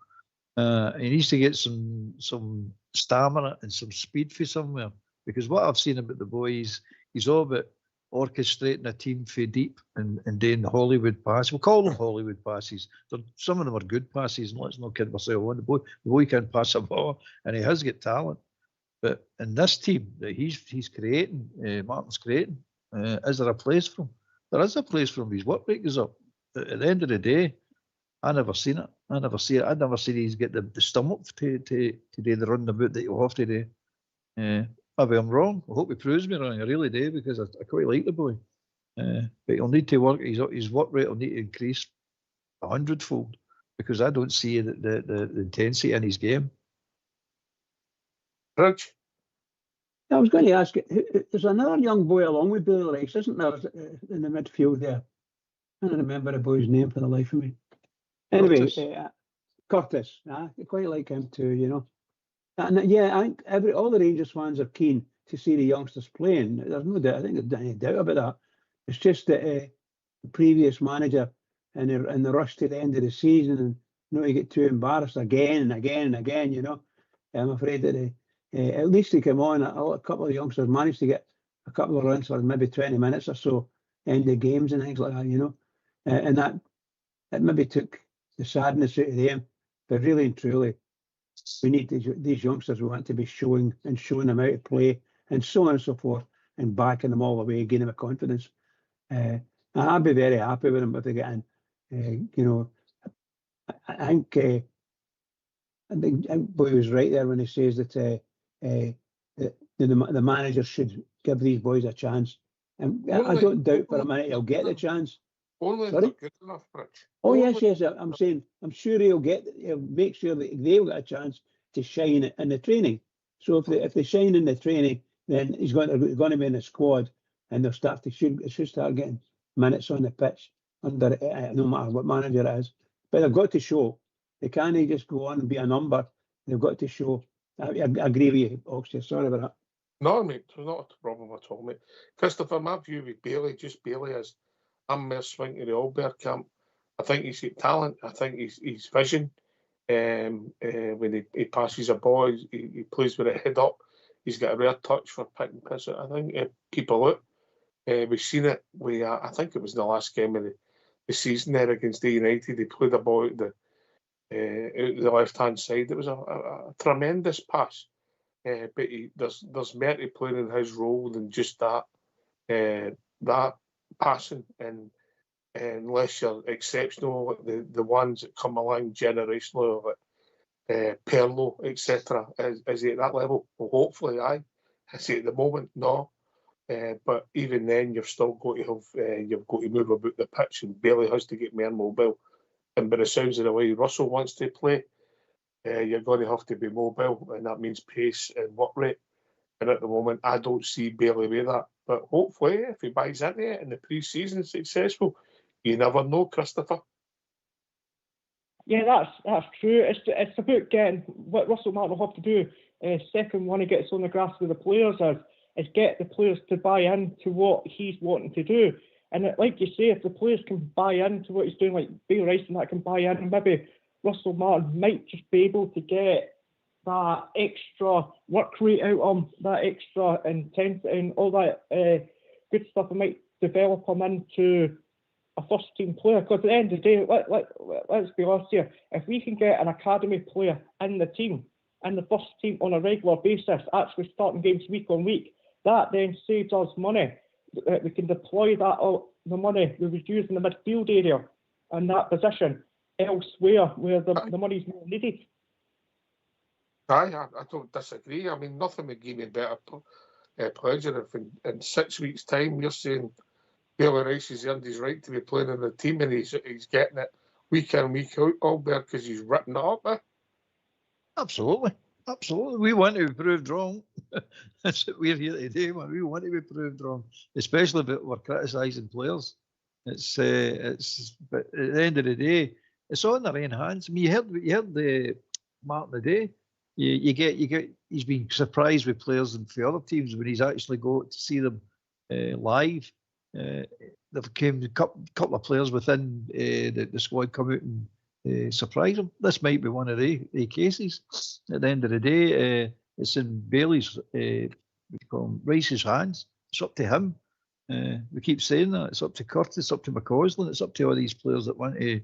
He needs to get some stamina and some speed for somewhere. Because what I've seen about the boy is he's all about orchestrating a team for deep and doing the Hollywood pass. We'll call them Hollywood passes. Some of them are good passes, and let's not kid ourselves on. The boy can pass a ball, and he has got talent. But in this team that he's creating, Martin's creating, is there a place for him? There is a place for him. His work rate is up. At the end of the day, I never seen it. I never seen he's got the stomach to do the runabout that he'll have to do. Maybe I'm wrong. I hope he proves me wrong. I really do, because I quite like the boy. But he'll need to work. His work rate will need to increase 100-fold, because I don't see the intensity in his game. Rich? I was going to ask, there's another young boy along with Billy Rice, isn't there, in the midfield there? I don't remember the boy's name for the life of me. Anyway, Curtis. I quite like him too, you know. And yeah, I think all the Rangers fans are keen to see the youngsters playing. There's no doubt. I think there's any doubt about that. It's just that the previous manager and the rush to the end of the season, and not to get too embarrassed again and again and again, you know. I'm afraid that at least they came on. A couple of youngsters managed to get a couple of runs for maybe 20 minutes or so, end of games and things like that, you know. And that maybe took the sadness out of them. But really and truly, we need these youngsters. We want to be showing them how to play, and so on and so forth, and backing them all the way, giving them confidence. And I'd be very happy with them if they get in. You know, I think Boy was right there when he says that the manager should give these boys a chance. And I don't doubt for a minute he'll get the chance. Only if they're good enough, Rich. Oh, yes. I'm saying, I'm sure he'll make sure that they'll get a chance to shine in the training. So if they shine in the training, then he's going to be in the squad, and they'll should start getting minutes on the pitch under no matter what manager it is. But they've got to show. They can't just go on and be a number. They've got to show. I agree with you, Oxley. Sorry about that. No, mate, there's not a problem at all, mate. Christopher, my view with Bailey is, I'm more swing to the Alberg camp. I think he's got talent. I think he's vision. When he passes a ball, he plays with a head up. He's got a rare touch for pick and piss. I think people out. We've seen it. I think it was in the last game of the season there against the United. He played a ball out the left-hand side. It was a tremendous pass. But there's more to playing in his role than just that passing, and unless you're exceptional, like the ones that come along generationally, like Perlo, etc. Is he at that level? Well, hopefully, I say at the moment, no. But even then, you've still got to move about the pitch, and Bailey has to get more mobile. And by the sounds of the way Russell wants to play, you're going to have to be mobile, and that means pace and work rate. And at the moment, I don't see Bailey with that. But hopefully, if he buys into it and the pre-season is successful, you never know, Christopher. Yeah, that's true. It's about getting what Russell Martin will have to do. Second, when he gets on the grass with the players, is get the players to buy into what he's wanting to do. And like you say, if the players can buy into what he's doing, like Bill Rice and that can buy in, and maybe Russell Martin might just be able to get that extra work rate out of him, that extra intensity and all that good stuff, and might develop him into a first team player. Because at the end of the day, let's be honest here, if we can get an academy player in the team, in the first team on a regular basis, actually starting games week on week, that then saves us money. We can deploy the money we was using in the midfield area in that position elsewhere where the money's more needed. I don't disagree. I mean, nothing would give me better pleasure if in 6 weeks' time you're saying Bailey Rice has earned his right to be playing in the team, and he's getting it week in, week out, all there because he's written it up there. Absolutely. We want to be proved wrong. That's what we're here to do. We want to be proved wrong, especially if we're criticising players. But at the end of the day, it's on their own hands. I mean, you heard the Martin today. You get. He's been surprised with players and for other teams when he's actually got to see them live. there came a couple of players within the squad come out and surprise them. This might be one of the cases. At the end of the day, it's in Bailey's, Rice's hands. It's up to him. We keep saying that. It's up to Curtis, it's up to McCausland, it's up to all these players that want to,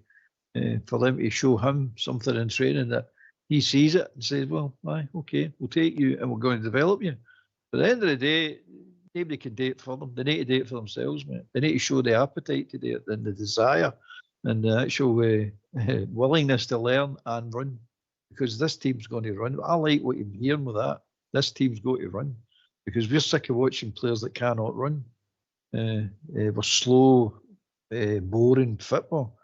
for them to show him something in training that he sees it and says, well, aye, okay, we'll take you and we're going to develop you. But at the end of the day, nobody can do it for them. They need to do it for themselves, mate. They need to show the appetite to do it and the desire and the actual willingness to learn and run, because this team's going to run. I like what I'm hearing with that. This team's going to run, because we're sick of watching players that cannot run. We're slow, boring football.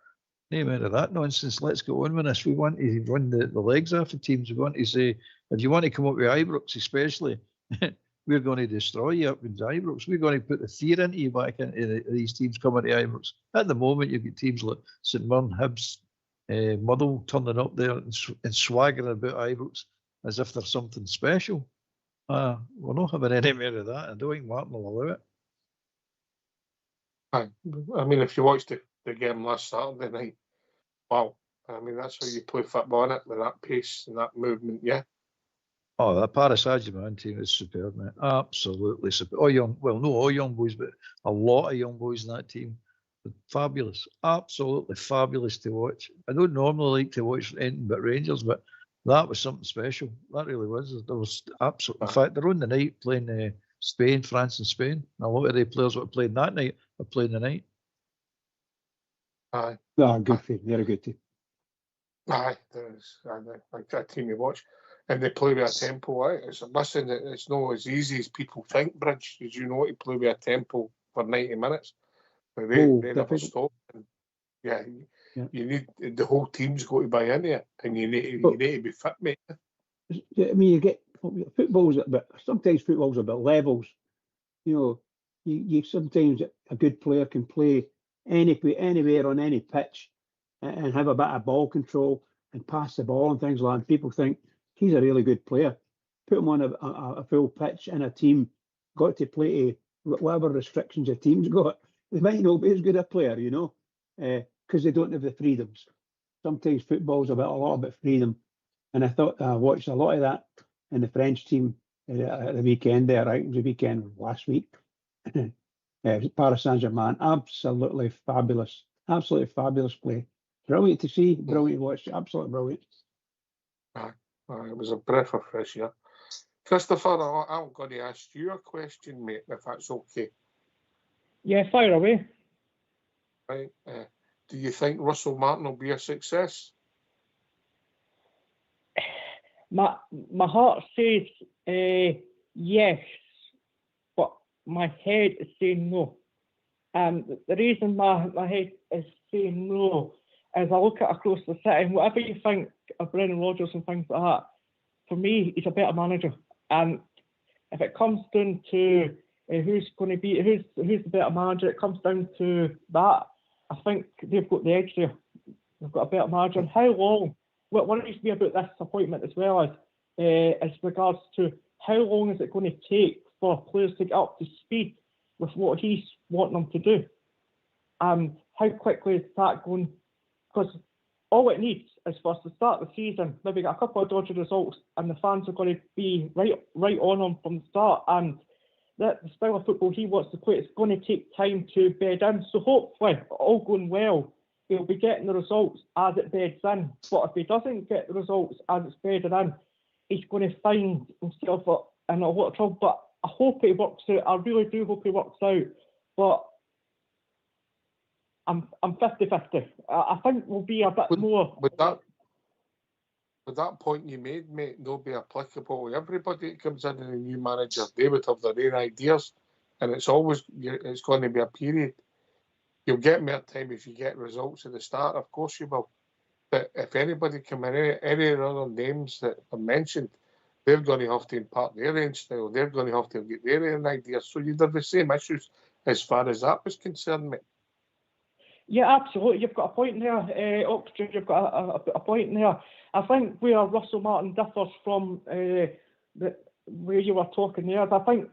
No amount of that nonsense. Let's go on with this. We want to run the legs off of teams. We want to say, if you want to come up with Ibrox especially, we're going to destroy you up in Ibrox. We're going to put the fear into you back into these teams coming to Ibrox. At the moment, you've got teams like St Mirren, Hibs, Motherwell turning up there and swaggering about Ibrox as if there's something special. We're not having any more of that. I don't think Martin will allow it. I mean, if you watched the game last Saturday night, wow. I mean, that's how you play football, isn't it? With that pace and that movement, yeah. Oh, that Paris Saint-Germain team is superb, man. Absolutely superb. Not all young boys, but a lot of young boys in that team. Fabulous. Absolutely fabulous to watch. I don't normally like to watch anything but Rangers, but that was something special. That really was. There was absolutely. In fact, they're on the night playing Spain, France, and Spain. And a lot of the players that played that night are playing the night. Aye. No, good team. They're a good team. Aye, there's like that team you watch, and they play with a tempo. It's not as easy as people think. Bridge, as you know, to play with a tempo for 90 minutes. They never stop. And you need the whole team's got to buy into it, and you need to be fit, mate. I mean, you get sometimes football's about levels. You know, you sometimes a good player can play anywhere on any pitch and have a bit of ball control and pass the ball and things like that. And people think he's a really good player. Put him on a full pitch and a team got to play to whatever restrictions the team's got. They might not be as good a player, you know, because they don't have the freedoms. Sometimes football's a lot about freedom. And I thought I watched a lot of that in the French team at the weekend there, right? It was the weekend last week. Paris Saint-Germain, absolutely fabulous play. Brilliant to see, brilliant to watch, absolutely brilliant. It was a breath of fresh air. Christopher, I'm going to ask you a question, mate, if that's okay. Yeah, fire away. Right. Do you think Russell Martin will be a success? My heart says yes, but my head is saying no. The reason my head is saying no is I look at across the city, and whatever you think of Brendan Rodgers and things like that, for me, he's a better manager. And if it comes down to who's the better manager, it comes down to that. I think they've got the edge there. They've got a better manager. And how long? What worries me about this appointment as well as regards to how long is it going to take for players to get up to speed with what he's wanting them to do? How quickly is that going? Because all it needs is for us to start the season, maybe get a couple of dodgy results, and the fans are going to be right on him from the start. And that the style of football he wants to play, it's going to take time to bed in. So hopefully, all going well, he'll be getting the results as it beds in. But if he doesn't get the results as it's bedded in, he's going to find himself in a lot of trouble. But I hope he works out. I really do hope he works out. But I'm 50-50. I think we'll be a bit more. With that point you made, mate, they'll be applicable to everybody that comes in and a new manager. They would have their own ideas, and it's going to be a period. You'll get more time if you get results at the start, of course you will. But if anybody come in, any other names that are mentioned, they're going to have to impart their own style. They're going to have to get their own ideas. So you'd have the same issues as far as that was concerned, mate. Yeah, absolutely. You've got a point there, Oxford. You've got a point there. I think where Russell Martin differs from where you were talking there, I think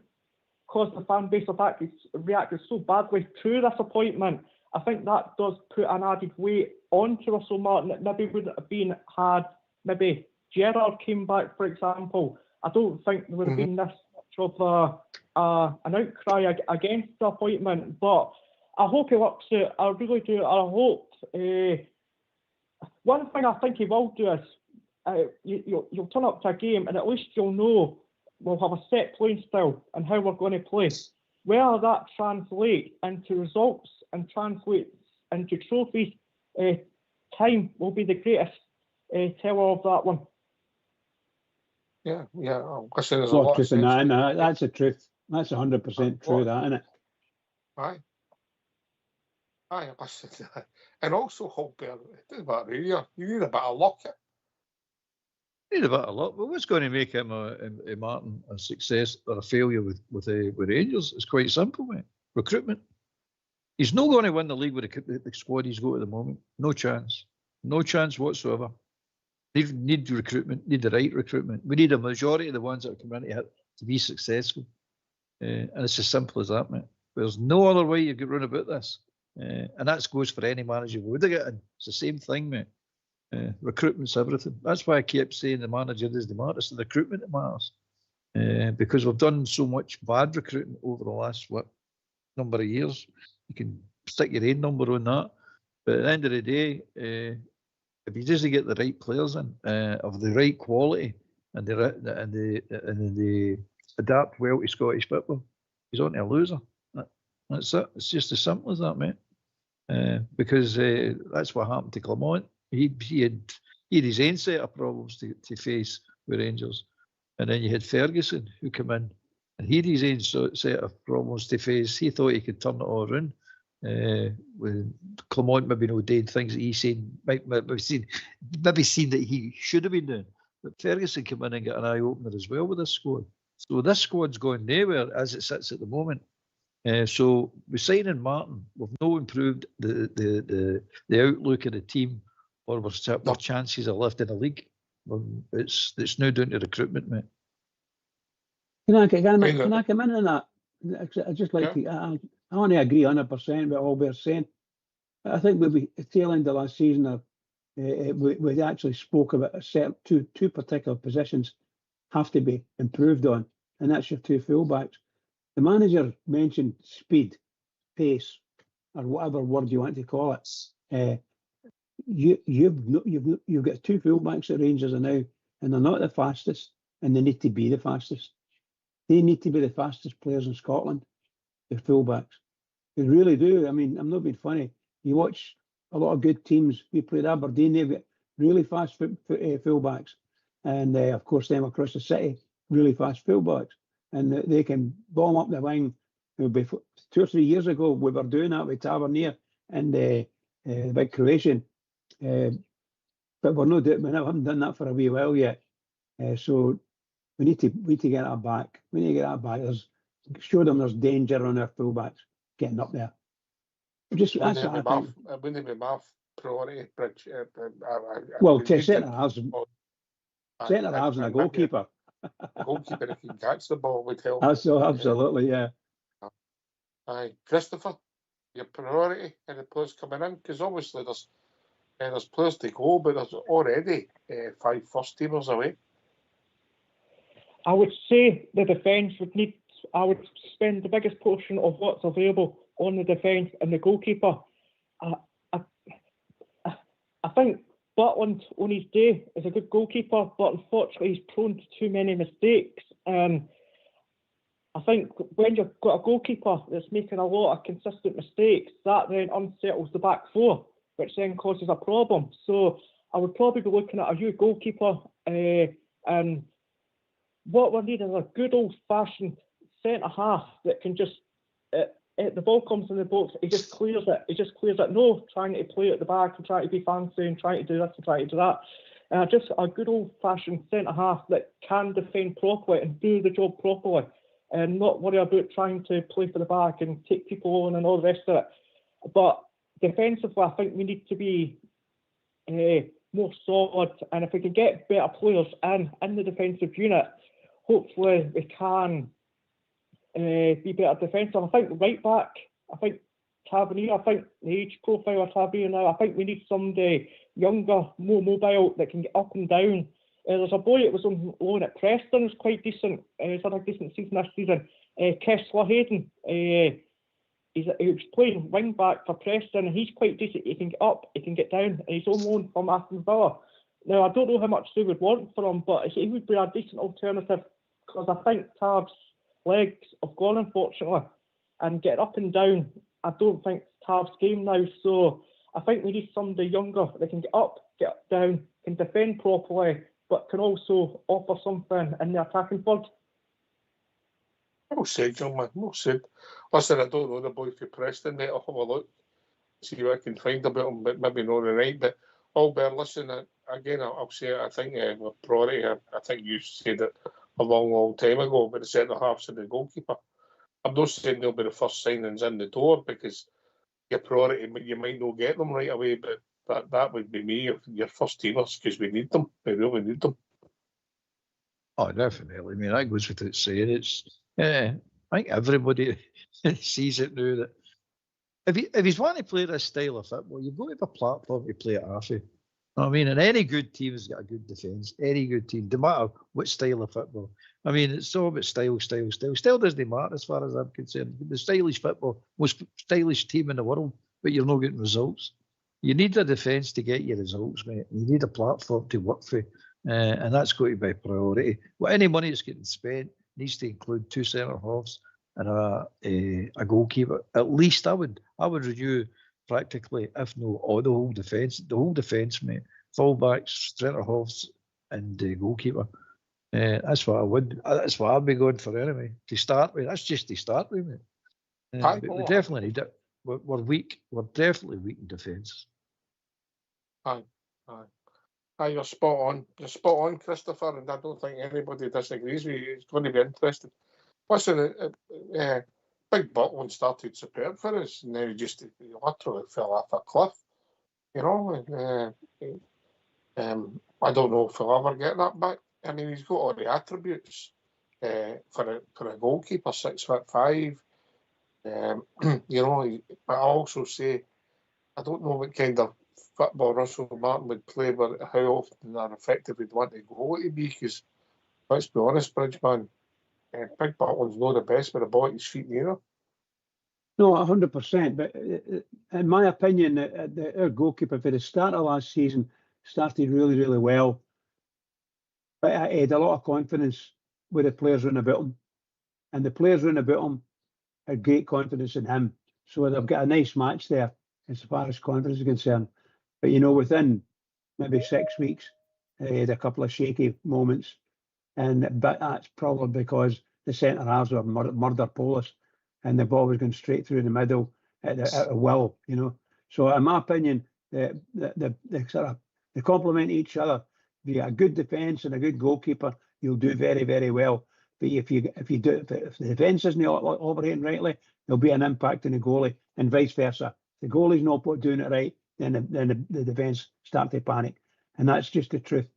because the fan base have actually reacted so badly to this appointment, I think that does put an added weight onto Russell Martin that maybe wouldn't have been had maybe Gerrard came back, for example. I don't think there would have been this much of an outcry against the appointment, but I hope he works it. I really do. I hope. One thing I think he will do is you'll turn up to a game and at least you'll know we'll have a set playing style and how we're going to play. Whether that translates into results and translates into trophies, time will be the greatest teller of that one. Yeah. Listen, there's a a lot lot of truth in that, and that's the truth. That's 100% true, that, isn't it? Aye, listen. And also, Holberg, it doesn't matter who you are. You need a bit of luck. Need a bit of luck, but what's going to make him a Martin a success or a failure with Rangers? It's quite simple, mate. Recruitment. He's not going to win the league with the squad he's got at the moment. No chance. No chance whatsoever. Need recruitment. Need the right recruitment. We need a majority of the ones that are coming into it to be successful. And it's as simple as that, mate. There's no other way you could run about this. And that goes for any manager we would have got in. It's the same thing, mate. Recruitment's everything. That's why I kept saying the manager is the matter. It's the recruitment that matters. Because we've done so much bad recruiting over the last number of years. You can stick your own number on that. But at the end of the day, if he doesn't get the right players in of the right quality and they adapt well to Scottish football, he's on to a loser. That's it. It's just as simple as that, mate. Because that's what happened to Clement. He had his own set of problems to face with Rangers. And then you had Ferguson who came in and he had his own set of problems to face. He thought he could turn it all around. With Clement maybe no doing things that he's seen, maybe seen that he should have been doing. But Ferguson came in and got an eye opener as well with this squad. So this squad's going nowhere as it sits at the moment. So with signing Martin, we've no improved the outlook of the team or our chances of lifting the league. It's now down to recruitment, mate. Can I come in on that? I just like to. I want to agree 100% with all we're saying. I think we at the tail end of last season, we actually spoke about a set two particular positions have to be improved on, and that's your two fullbacks. The manager mentioned speed, pace, or whatever word you want to call it. You've got two fullbacks at Rangers now, and they're not the fastest, and they need to be the fastest. They need to be the fastest players in Scotland, the fullbacks. They really do. I mean, I'm not being funny. You watch a lot of good teams. We played Aberdeen, they've got really fast fullbacks. And of course, them across the city, really fast fullbacks. And they can bomb up the wing. 2 or 3 years ago, we were doing that with Tavernier and the big Croatian. But we haven't done that for a wee while yet. So we need to get that back. We need to get that back. Show them there's danger on our fullbacks getting up there. That's what I think. It wouldn't be my priority, Bridge. Well, to centre halves and a goalkeeper. A goalkeeper who can catch the ball would help. Absolutely, yeah. Aye, Christopher, your priority and the players coming in, because obviously there's players to go, but there's already 5 first teamers away. I would say the defence would need. I would spend the biggest portion of what's available on the defence and the goalkeeper. I think Butland on his day is a good goalkeeper, but unfortunately he's prone to too many mistakes. I think when you've got a goalkeeper that's making a lot of consistent mistakes, that then unsettles the back four, which then causes a problem. So I would probably be looking at a new goalkeeper, and what we're needing is a good old-fashioned centre half that can just, the ball comes in the box, he just clears it. No trying to play at the back and trying to be fancy and trying to do this and trying to do that. Just a good old-fashioned centre half that can defend properly and do the job properly, and not worry about trying to play for the back and take people on and all the rest of it. But defensively, I think we need to be more solid, and if we can get better players in the defensive unit, hopefully we can be better defensive. I think right back, I think Tavernier, I think the age profile of Tavernier now, I think we need somebody younger, more mobile that can get up and down. There's a boy that was on loan at Preston, who's quite decent. He's had a decent season this season. Kessler Hayden. He was playing wing back for Preston, and he's quite decent. He can get up, he can get down, and he's on loan from Aston Villa. Now, I don't know how much they would want for him, but he would be a decent alternative, because I think Tav's legs have gone, unfortunately, and getting up and down, I don't think Tav's game now. So I think we need somebody younger that can get up, get down, can defend properly, but can also offer something in the attacking third. Well said, young man. Well said. Listen, I don't know the boy for Preston, mate. I'll have a look, see what I can find about him, but maybe not right. But Albert, listen, again, I'll say it. I think with priority, I think you said it a long time ago, but the centre halves and the goalkeeper. I'm not saying they'll be the first signings in the door, because your priority, you might not get them right away, but that would be me, your first teamers, because we need them. We really need them. Oh, definitely. I mean, that goes without saying. I think everybody sees it now that if he's wanting to play this style of football, you've got to have a platform to play it off of. I mean, and any good team has got a good defence. Any good team, no matter what style of football. I mean, it's all about style. Style doesn't matter as far as I'm concerned. The stylish football, most stylish team in the world, but you're not getting results. You need a defence to get your results, mate. You need a platform to work for, and that's got to be a priority. Well, any money that's getting spent needs to include 2 centre halves and a goalkeeper. At least I would review practically, if not all, the whole defence, mate. Fullbacks, centre halves, and goalkeeper. That's what I would. That's what I'd be going for anyway. To start with, that's just to start with, mate. But we definitely need it. We're weak. We're definitely weak in defence. Aye. You're spot on. You're spot on, Christopher, and I don't think anybody disagrees with you. It's going to be interesting. Listen, Big Butland started superb for us, and now he literally fell off a cliff. You know, I don't know if he'll ever get that back. I mean, he's got all the attributes for a goalkeeper, 6'5". You know, but I also say, I don't know what kind of football Russell Martin would play, but how often or effective he'd want the goal to be, because let's be honest, Bridgeman, Big Butland's not the best with the ball at his feet either. No, 100%. But in my opinion, our goalkeeper for the start of last season started really, really well. But he had a lot of confidence with the players round about him. And the players round about him had great confidence in him. So they've got a nice match there as far as confidence is concerned. But, you know, within maybe 6 weeks, he had a couple of shaky moments. But that's probably because the centre halves were murder Polish, and the ball was going straight through the middle at a will, you know. So in my opinion, they complement each other. If you got a good defence and a good goalkeeper, you'll do very, very well. But if the defence isn't operating rightly, there'll be an impact on the goalie, and vice versa. If the goalie's not doing it right, then the defence start to panic, and that's just the truth.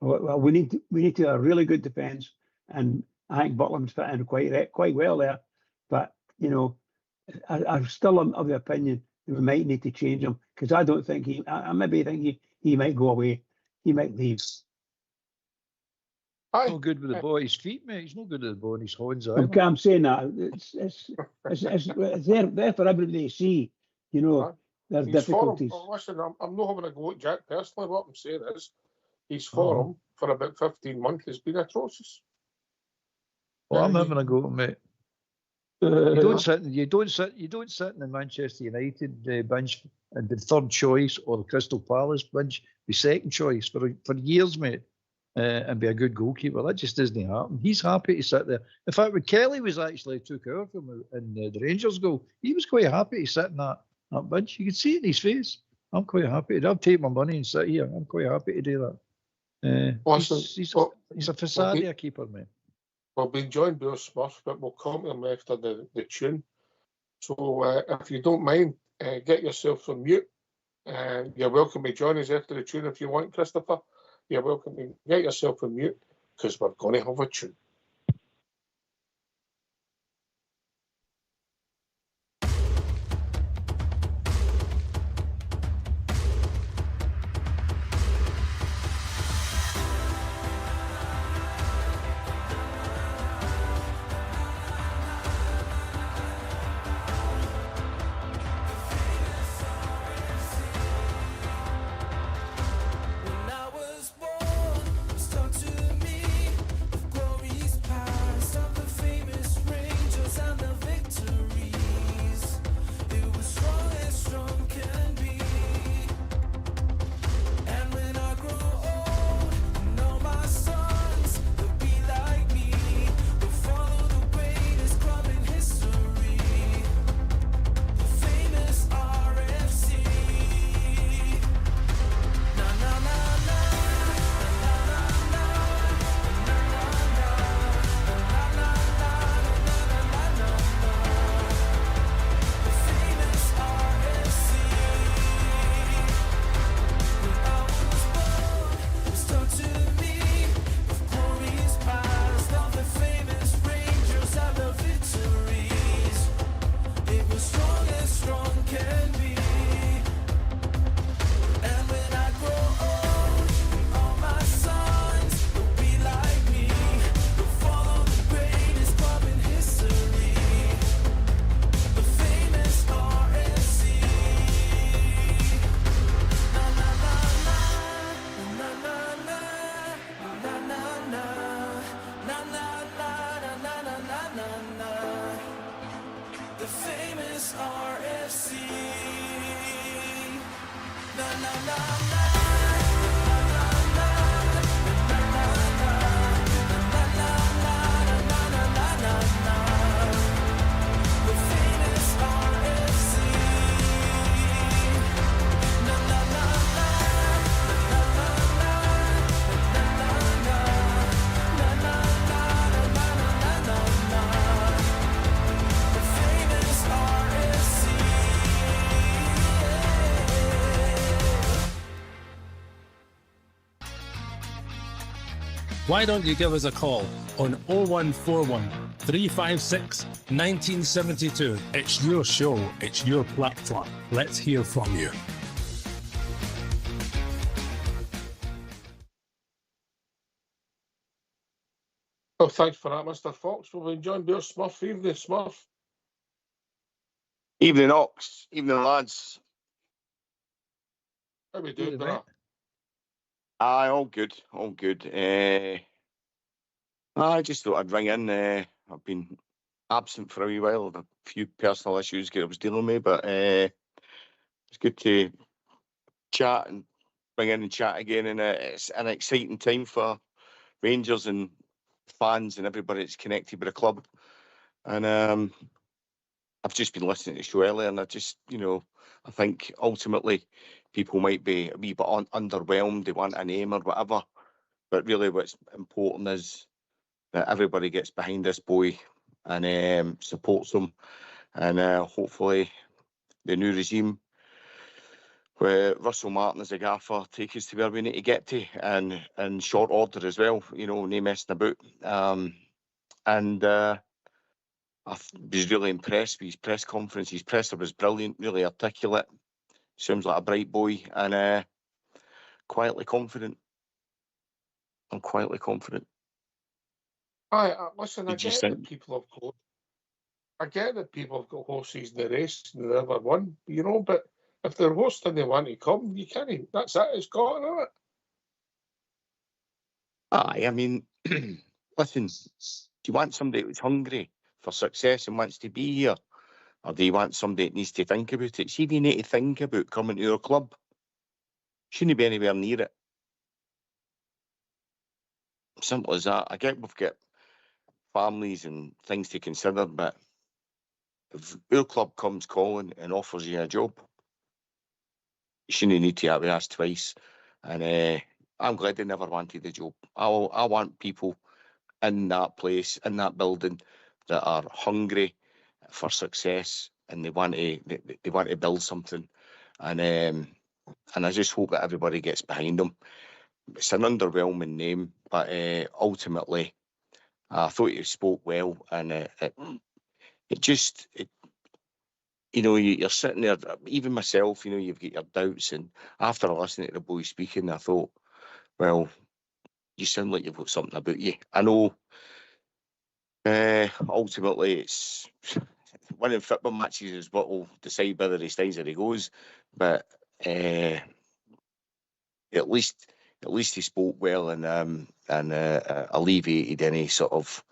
Well, we need to have a really good defence, and I think Butland's fit in quite well there. But you know, I'm still of the opinion that we might need to change him, because I don't think I maybe think he might go away. He might leave. He's no good with the ball at his feet, mate. He's no good with the ball in his hands either. I'm saying that it's there for everybody to see. You know, there's difficulties. Listen, I'm not having a go at Jack personally. What I'm saying is, his form for about 15 months has been atrocious. Well, I'm having a go at him, mate. You don't sit in the Manchester United bench and the third choice, or the Crystal Palace bench be second choice for years, mate, and be a good goalkeeper. That just doesn't happen. He's happy to sit there. In fact, when Kelly was actually took over from him in the Rangers goal, he was quite happy to sit in that bench. You could see it in his face. I'm quite happy. I'll take my money and sit here. I'm quite happy to do that. He's a facade keeper, mate. We'll be joined by Smurf, but we'll come to him after the tune. So if you don't mind, get yourself on mute. You're welcome to join us after the tune if you want, Christopher. You're welcome to get yourself on mute, because we're going to have a tune. Why don't you give us a call on 0141 356 1972? It's your show, it's your platform. Let's hear from you. Oh, thanks for that, Mr. Fox. We've been joined by our Smurf. Evening, Smurf. Evening, Ox. Evening, lads. How we doing, brother? Aye, all good, all good. I just thought I'd ring in. I've been absent for a wee while. A few personal issues that I was dealing with, but it's good to chat and bring in and chat again. And it's an exciting time for Rangers and fans and everybody that's connected with the club. And I've just been listening to the show earlier, and I just, I think ultimately people might be a wee bit underwhelmed. They want a name or whatever. But really what's important is that everybody gets behind this boy and supports him. And hopefully the new regime, where Russell Martin as a gaffer, take us to where we need to get to, and in short order as well, no messing about. I was really impressed with his press conference. His presser was brilliant, really articulate. Seems like a bright boy, and quietly confident. I'm quietly confident. Listen, I get that people have got horses in the race and they never won, but if they're hosts and they want to come, you can't. That's it. It's got, isn't it? Aye, I mean, listen, do you want somebody who's hungry for success and wants to be here? Or do you want somebody that needs to think about it? See, if you need to think about coming to your club, shouldn't be anywhere near it. Simple as that. I get we've got families and things to consider, but if your club comes calling and offers you a job, you shouldn't need to have to ask twice. And I'm glad they never wanted the job. I want people in that place, in that building, that are hungry for success and they want to build something. And I just hope that everybody gets behind them. It's an underwhelming name, but ultimately, I thought he spoke well, and you're sitting there, even myself, you've got your doubts, and after listening to the boy speaking, I thought, well, you sound like you've got something about you. I know, ultimately, it's winning football matches is what will decide whether he stays or he goes, but at least he spoke well and alleviated any sort of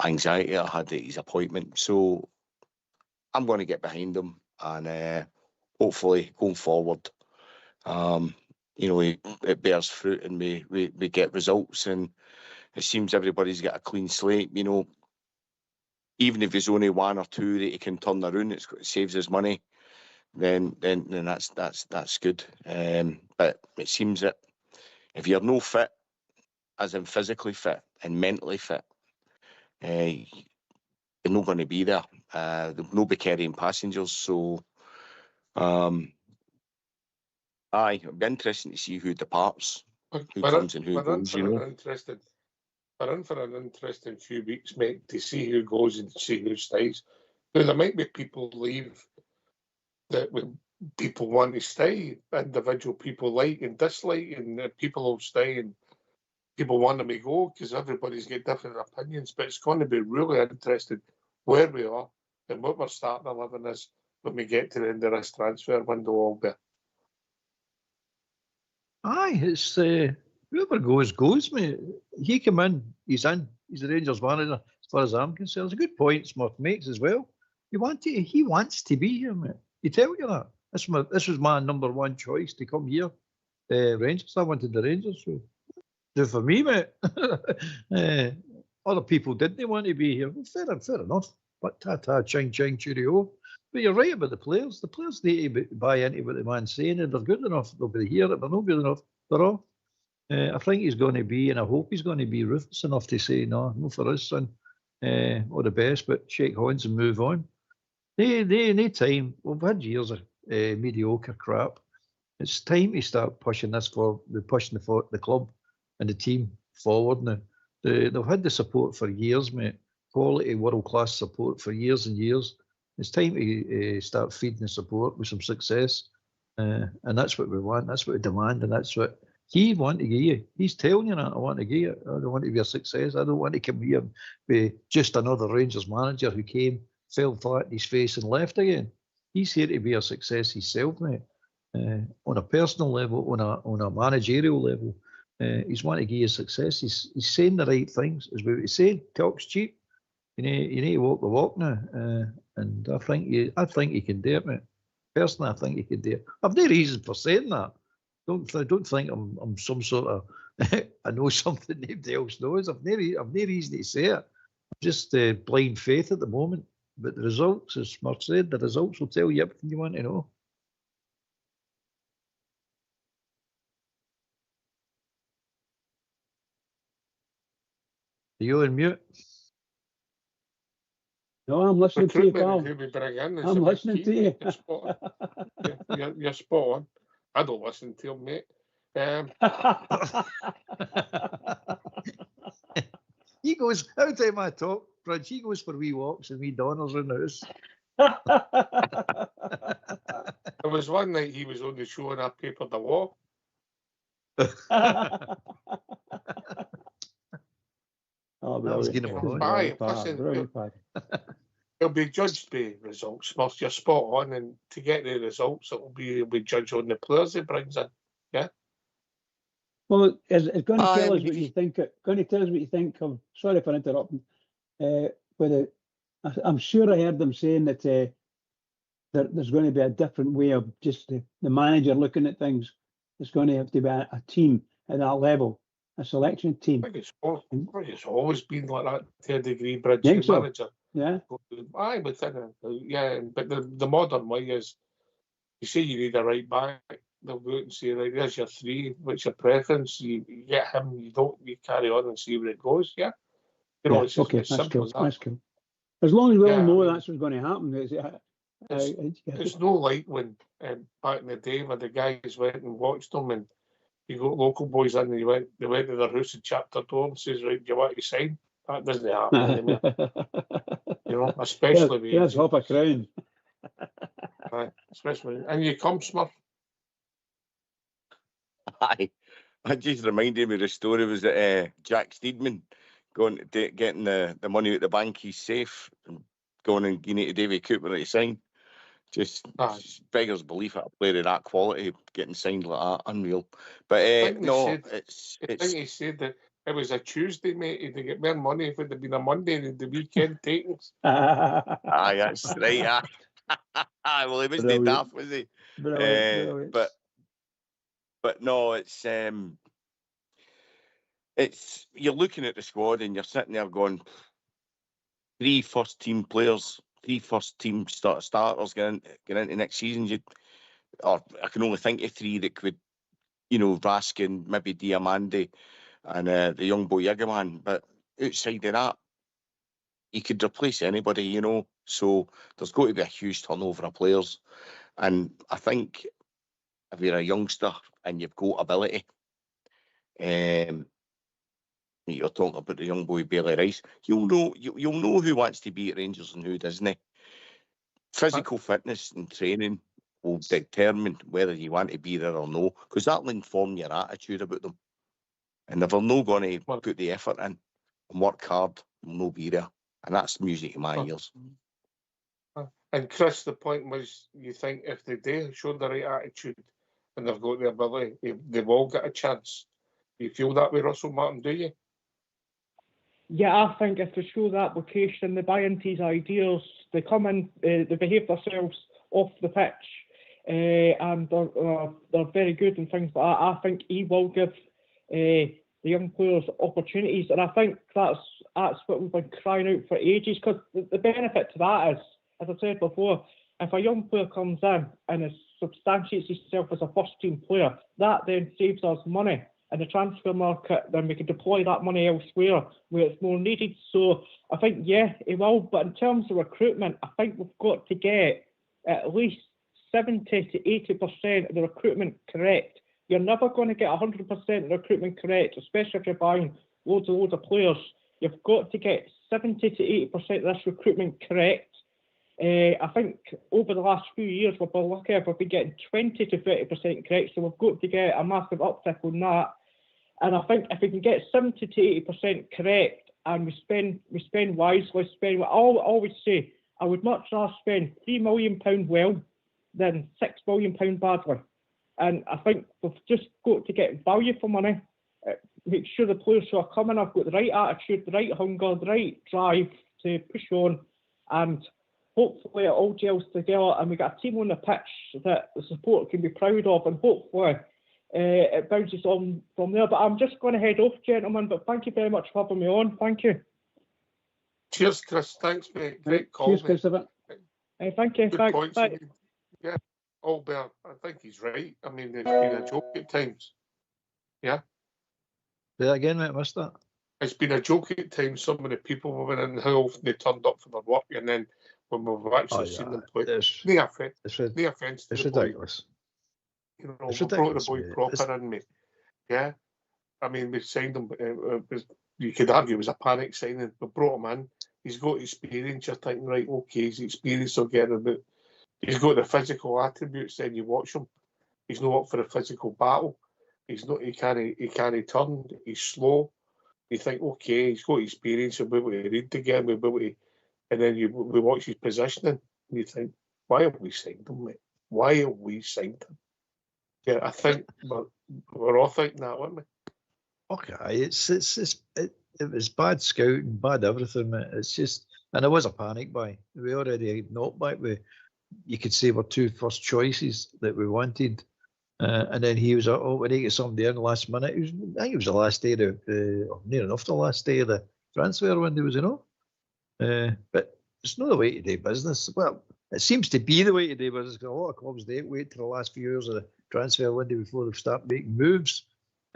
anxiety I had at his appointment. So I'm going to get behind him, and hopefully going forward, it bears fruit and we get results. And it seems everybody's got a clean slate. Even if there's only one or two that he can turn around, it saves his money. Then that's good. But it seems that if you're no fit, as in physically fit and mentally fit, you're not going to be there. There'll not be carrying passengers. So, it'll be interesting to see who departs, who comes and who goes. We're in for an interesting few weeks, mate, to see who goes and see who stays. Now, there might be people leave that people want to stay, individual people like and dislike, and people will stay and people want them to go because everybody's got different opinions. But it's going to be really interesting where we are and what we're starting 11 is when we get to the end of this transfer window, Albert. Aye, it's whoever goes, mate. He came in, he's in. He's the Rangers manager, as far as I'm concerned. It's a good point Smurf makes as well. He wants to be here, mate. He tell you that. This was my number one choice to come here. Rangers. I wanted the Rangers. So do for me, mate. Other people didn't want to be here. Well, fair enough. But ta-ta, ching, cheerio. But you're right about the players. The players need to buy into what the man's saying. If they're good enough, they'll be here. If they're not good enough, they're off. I think he's going to be, and I hope he's going to be ruthless enough to say, no for us, son. All the best, but shake hands and move on. They time. We've had years of mediocre crap. It's time to start pushing the club and the team forward now. They've had the support for years, mate. Quality, world-class support for years and years. It's time to start feeding the support with some success. And that's what we want. That's what we demand. And that's what he wants to give you. He's telling you that I want to give you. I don't want to be a success. I don't want to come here and be just another Rangers manager who came, fell flat in his face and left again. He's here to be a success himself, mate. On a personal level, on a managerial level, he's wanting to give you success. He's saying the right things. As we say, talk's cheap. You need to walk the walk now. And I think he can do it, mate. Personally, I think he can do it. I've no reason for saying that. Don't think I'm some sort of I know something nobody else knows. I've no reason to say it. I'm just blind faith at the moment. But the results, as Mark said, the results will tell you everything you want to know. Are you on mute? No, I'm listening to you, pal. I'm listening to you. You're spot on. I don't listen to him, mate. He goes, every time I talk, Bridge, he goes for wee walks and wee donors in the house. There was one night he was on the show and I papered the wall. Oh, it'll be judged by results. Most you're spot on, and to get the results, it'll be judged on the players he brings in. Yeah. Well, it's going to tell us what you think. Going to tell us what you think of. Sorry for interrupting. I'm sure I heard them saying that there's going to be a different way of just the manager looking at things. It's going to have to be a team at that level, a selection team. I think it's always been like that to a degree, Bridge. Manager. Yeah. Aye, within but the modern way is you say you need a right back, they'll go out and say, right, there's your three, what's your preference? You get him, you carry on and see where it goes, yeah? You know, it's okay, as simple as that. That's cool. As long as we all know that's what's going to happen. It's no like when back in the day when the guys went and watched them and you got local boys in and they went to their house and chapped their door and says, right, do you want to sign? That doesn't happen anymore. You know, especially Yes, hop a crown. Right, especially, and you come, Smurf. Aye, that just reminded me of the story was that Jack Steedman going to getting the money out the bank, he's safe, and going and giving it to Davy Cooper to sign. Just beggars belief at a player of that quality getting signed like that, unreal. But no, I think he said that it was a Tuesday, mate. He'd get more money if it had been a Monday than the weekend takings. Aye, that's right. Aye. Well, he wasn't daft, was he? Brilliant. But no, it's you're looking at the squad and you're sitting there going, 3 first-team players, 3 first-team starters getting into next season. Or I can only think of 3 that could, Raskin, maybe Diamandi, and the young boy Yigaman. But outside of that, you could replace anybody, So there's got to be a huge turnover of players. And I think if you're a youngster and you've got ability, you're talking about the young boy Bailey Rice, you'll know who wants to be at Rangers and who doesn't. Physical fitness and training will determine whether you want to be there or no, because that will inform your attitude about them. And if they're not going to put the effort in and work hard, they'll not be there. And that's music in my ears. And Chris, the point was, you think if they do show the right attitude and they've got the ability, they've all got a chance. You feel that way, Russell Martin, do you? Yeah, I think if they show the application, they buy into his ideas, they come in, they behave themselves off the pitch, and they're very good and things like that. I think he will give the young players opportunities, and I think that's what we've been crying out for ages. Because the benefit to that is, as I said before, if a young player comes in and substantiates himself as a first-team player, that then saves us money in the transfer market. Then we can deploy that money elsewhere where it's more needed. So I think, yeah, he will. But in terms of recruitment, I think we've got to get at least 70 to 80% of the recruitment correct. You're never going to get 100% of the recruitment correct, especially if you're buying loads of players. You've got to get 70 to 80% of this recruitment correct. I think over the last few years we've been lucky if we've been getting 20 to 30% correct, so we've got to get a massive uptick on that. And I think if we can get 70 to 80% correct and we spend wisely, I always say I would much rather spend £3 million well than £6 million badly. And I think we've just got to get value for money, make sure the players who are coming have got the right attitude, the right hunger, the right drive to push on, and hopefully it all gels together and we got a team on the pitch that the support can be proud of, and hopefully it bounces on from there. But I'm just going to head off, gentlemen, but thank you very much for having me on. Thank you. Cheers, Chris. Thanks, mate. Great call. Cheers, Christopher. Thank you. Good points. Bye. Yeah, Albert, I think he's right. I mean, it's been a joke at times. Yeah. Say that again, mate. I missed that. It's been a joke at times, some of the people who went in, how often they turned up for their work, and then when we've actually seen them play, no offence to it's the boy. ridiculous. You know, It's we brought ridiculous, the boy mate. proper in, mate. Yeah. I mean, we signed him. You could argue it was a panic signing. We brought him in. He's got experience. You're thinking, right, okay, he's experienced of getting about. He's got the physical attributes. Then you watch him. He's not up for a physical battle. He's not. He can't turn. He's slow. You think, okay, he's got experience. He'll be able to read the game. We'll be able to, and then we watch his positioning, and you think, why have we signed him, mate? Why have we signed him? Yeah, I think we're all thinking that, weren't we? Okay, it was bad scouting, bad everything, mate. It's just, and it was a panic buy. We already knocked back with, you could say, were two first choices that we wanted, and then he was like, oh, we need to get somebody in last minute. I think it was the last day of near enough the last day of the transfer window, was it not? But it's not the way to do business. Well, it seems to be the way to do business because a lot of clubs they wait till the last few years of the transfer window before they start making moves.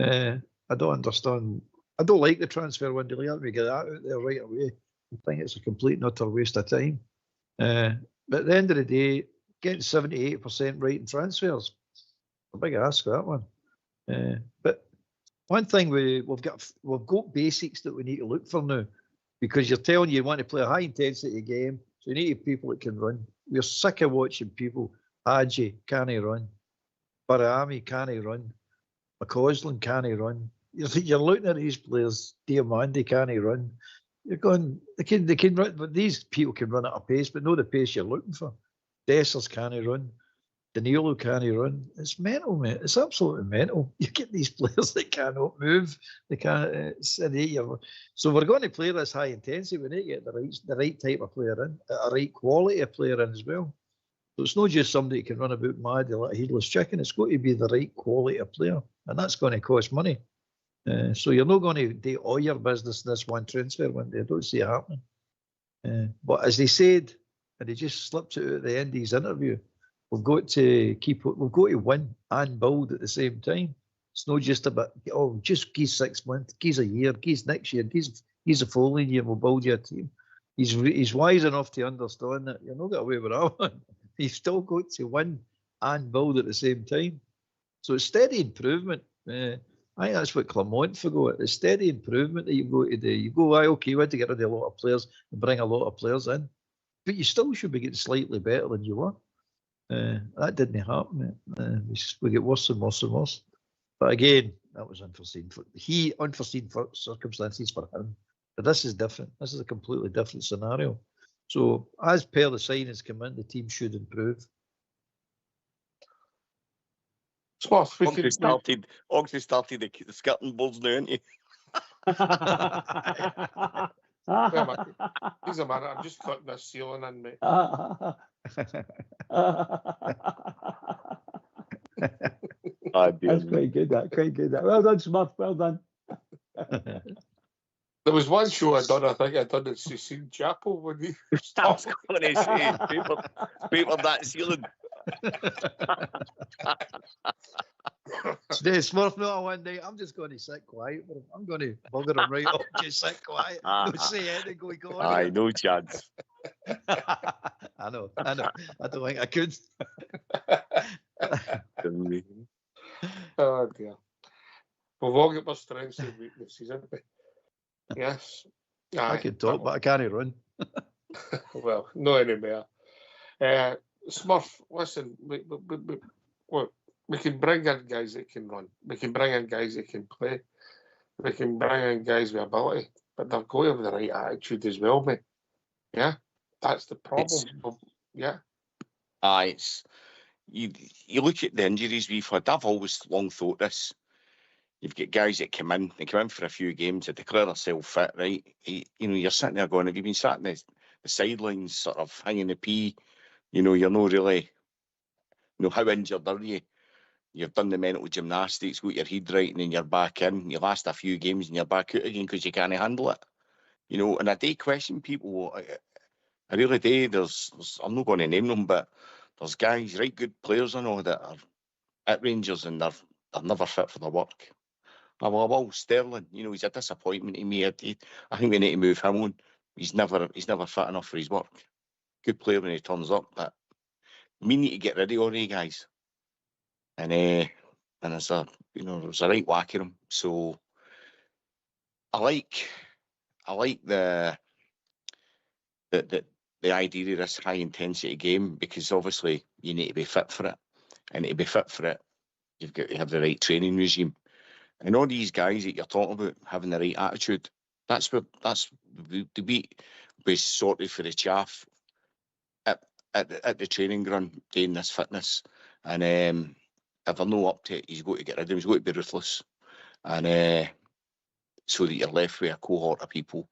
I don't understand. I don't like the transfer window. Let me get that out there right away. I think it's a complete and utter waste of time. But at the end of the day, getting 78% right in transfers, a big ask for that one. But one thing we've got basics that we need to look for now, because you're telling you want to play a high intensity game, so you need people that can run. We're sick of watching people. Hadji can't run, Barami can't run, McCausland can't run. You're looking at these players. Diamandi can't run. You're going. They can run, but these people can run at a pace, but not the pace you're looking for. Dessers can't run. Danilo can't run. It's mental, mate. It's absolutely mental. You get these players that cannot move. They can't. So we're going to play this high intensity. We need to get the right type of player in, a right quality of player in as well. So it's not just somebody who can run about mad like a headless chicken. It's got to be the right quality of player, and that's going to cost money. So you're not going to do all your business in this one transfer window. I don't see it happening. But as they said, and he just slipped it out at the end of his interview, we've got to win and build at the same time. It's not just about, just give 6 months, give a year, give next year, give the following year, we'll build your team. He's wise enough to understand that you're not going away with that one. You've still got to win and build at the same time. So it's steady improvement. I think that's what Clermont forgot. It's steady improvement that you've got to do. You go, okay, we had to get rid of a lot of players and bring a lot of players in. But you still should be getting slightly better than you were. That didn't happen. We get worse and worse and worse. But again, that was unforeseen. Unforeseen circumstances for him. But this is different. This is a completely different scenario. So as per the signings come in, the team should improve. Oxley started the skirting boards now, isn't he? He's a man. I'm just cutting this ceiling in, mate. That's quite good. Quite good. Well done, Smurf. Well done. There was one show I done. I think I done in Sistine Chapel when he. I was going to say paper that ceiling. Today, Smurf, not one day. I'm just going to sit quiet. I'm going to bugger him right up. Just sit quiet. Don't say anything. Go on. Aye, no chance. I know. I don't think I could. Oh dear. We've all got our strengths and weaknesses, haven't we? Yes. I can talk, but I can't run. Well, not anymore. Smurf, listen, we can bring in guys that can run. We can bring in guys that can play. We can bring in guys with ability, but they've got to have the right attitude as well, mate. Yeah, that's the problem. Yeah. Aye, you look at the injuries we've had. I've always long thought this. You've got guys that come in for a few games, they declare themselves fit, right? You're sitting there going, have you been sat in the sidelines sort of hanging the pee? You're not really, how injured are you? You've done the mental gymnastics, got your head right, and then you're back in. You last a few games and you're back out again because you can't handle it. And I do question people. I really do. I'm not going to name them, but there's guys, right good players I know that are at Rangers and they're never fit for their work. Well, Sterling, he's a disappointment to me. I think we need to move him on. He's never fit enough for his work. Good player when he turns up, but we need to get rid of all these guys. And there's a right whack in him. So I like the idea of this high intensity game, because obviously you need to be fit for it, and to be fit for it, you've got to have the right training regime. And all these guys that you're talking about having the right attitude, that's the beat was sorted for the chaff at the training ground doing this fitness. And if they're not up to it, he's got to get rid of them. He's got to be ruthless, and so that you're left with a cohort of people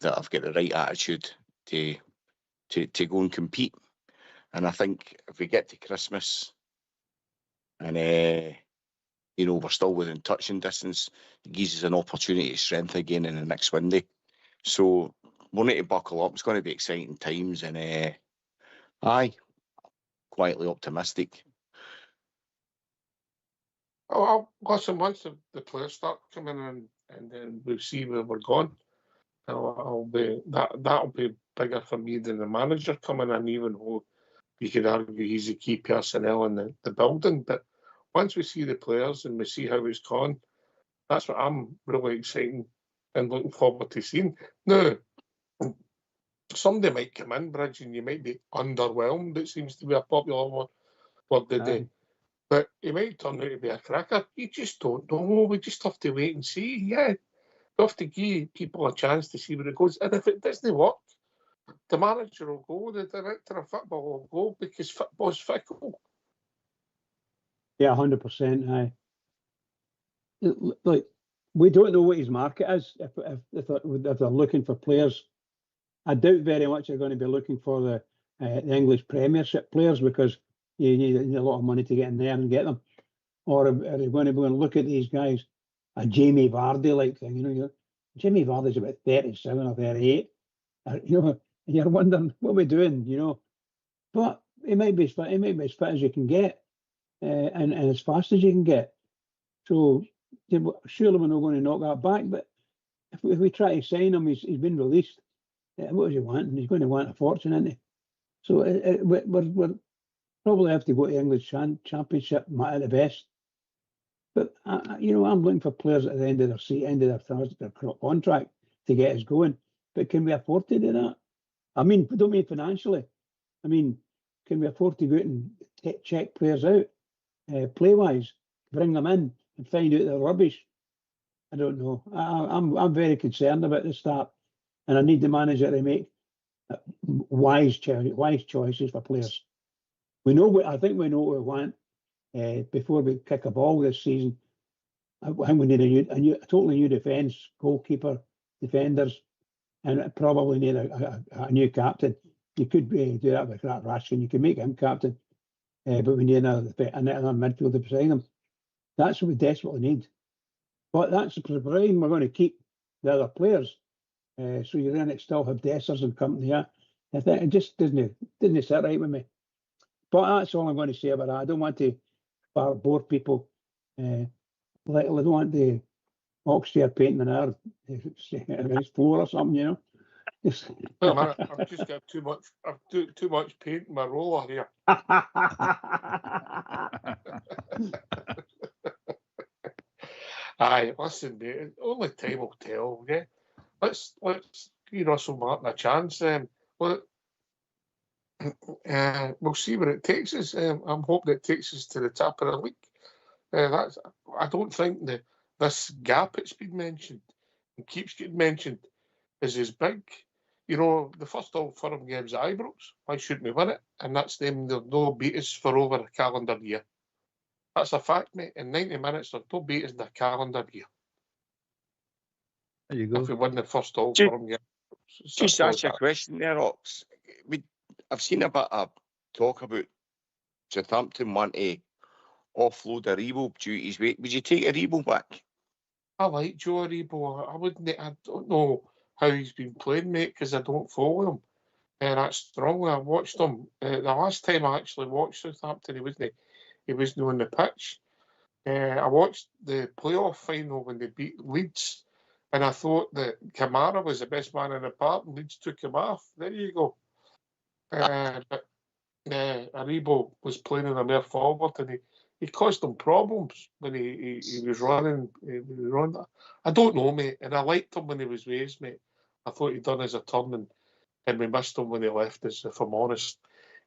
that have got the right attitude to go and compete. And I think if we get to Christmas and we're still within touching distance, it gives us an opportunity to strengthen again in the next window. So we'll need to buckle up. It's going to be exciting times, and quietly optimistic. Oh, listen, once the players start coming in, and then we'll see where we're going. That'll be bigger for me than the manager coming in, even though you could argue he's the key personnel in the building. But once we see the players and we see how it's gone, that's what I'm really excited and looking forward to seeing. Now, somebody might come in, Bridge, and you might be underwhelmed. It seems to be a popular word today. But he might turn out to be a cracker. You just don't know. We just have to wait and see. Yeah, we have to give people a chance to see where it goes. And if it doesn't work, the manager will go, the director of football will go, because football's fickle. Yeah, 100%. Aye. Like, we don't know what his market is. If they're looking for players, I doubt very much they're going to be looking for the English Premiership players, because you need a lot of money to get in there and get them. Or are they going to go and look at these guys, a Jamie Vardy like thing? Jamie Vardy's about 37 or 38. And you're wondering what we're doing, But he might be as fit as you can get, and as fast as you can get. So surely we're not going to knock that back. But if we try to sign him, he's been released. What does he want? He's going to want a fortune, isn't he? So we're probably have to go to English Championship at the best. But I'm looking for players at the end of their contract to get us going. But can we afford to do that? I don't mean financially. Can we afford to go out and check players out, play-wise, bring them in and find out they're rubbish? I don't know. I'm very concerned about the start, and I need the manager to make wise choices for players. I think we know what we want before we kick a ball this season. I think we need a totally new defence, goalkeeper, defenders, and probably need a new captain. You could do that with that Rashkin. You could make him captain, but we need another midfielder beside him. That's what we desperately need. But that's providing we're going to keep the other players. So you're in it still have Dessers and company. Yeah, I think it just didn't sit right with me. But that's all I'm going to say about that. I don't want to bore people. I don't want the Oxford painting an air his floor or something, you know. Wait a minute, I've just got too much paint in my roller here. Aye, listen, mate, only time will tell, okay? Let's give Russell Martin a chance. We'll see where it takes us. I'm hoping it takes us to the top of the league. I don't think this gap it's been mentioned and keeps getting mentioned is as big. You know, the first Old Firm game's at Ibrox. Why shouldn't we win it? And that's them. They'll no beat us for over a calendar year. That's a fact, mate. In 90 minutes, they'll no beat us in a calendar year. There you go. If we win the first Old Firm game. Just ask you a question there, Ox. I've seen a bit of talk about Southampton wanting to offload Aribo duties. Would you take Aribo back? I like Joe Aribo. I don't know how he's been playing, mate, because I don't follow him. And that's strongly. I watched him. The last time I actually watched Southampton, he wasn't on the pitch. I watched the playoff final when they beat Leeds, and I thought that Kamara was the best man in the park, and Leeds took him off. There you go. But Aribo was playing in a mere forward, and he caused them problems when he was running. I don't know, mate, and I liked him when he was raised, mate. I thought he'd done us a turn, and we missed him when he left us, if I'm honest.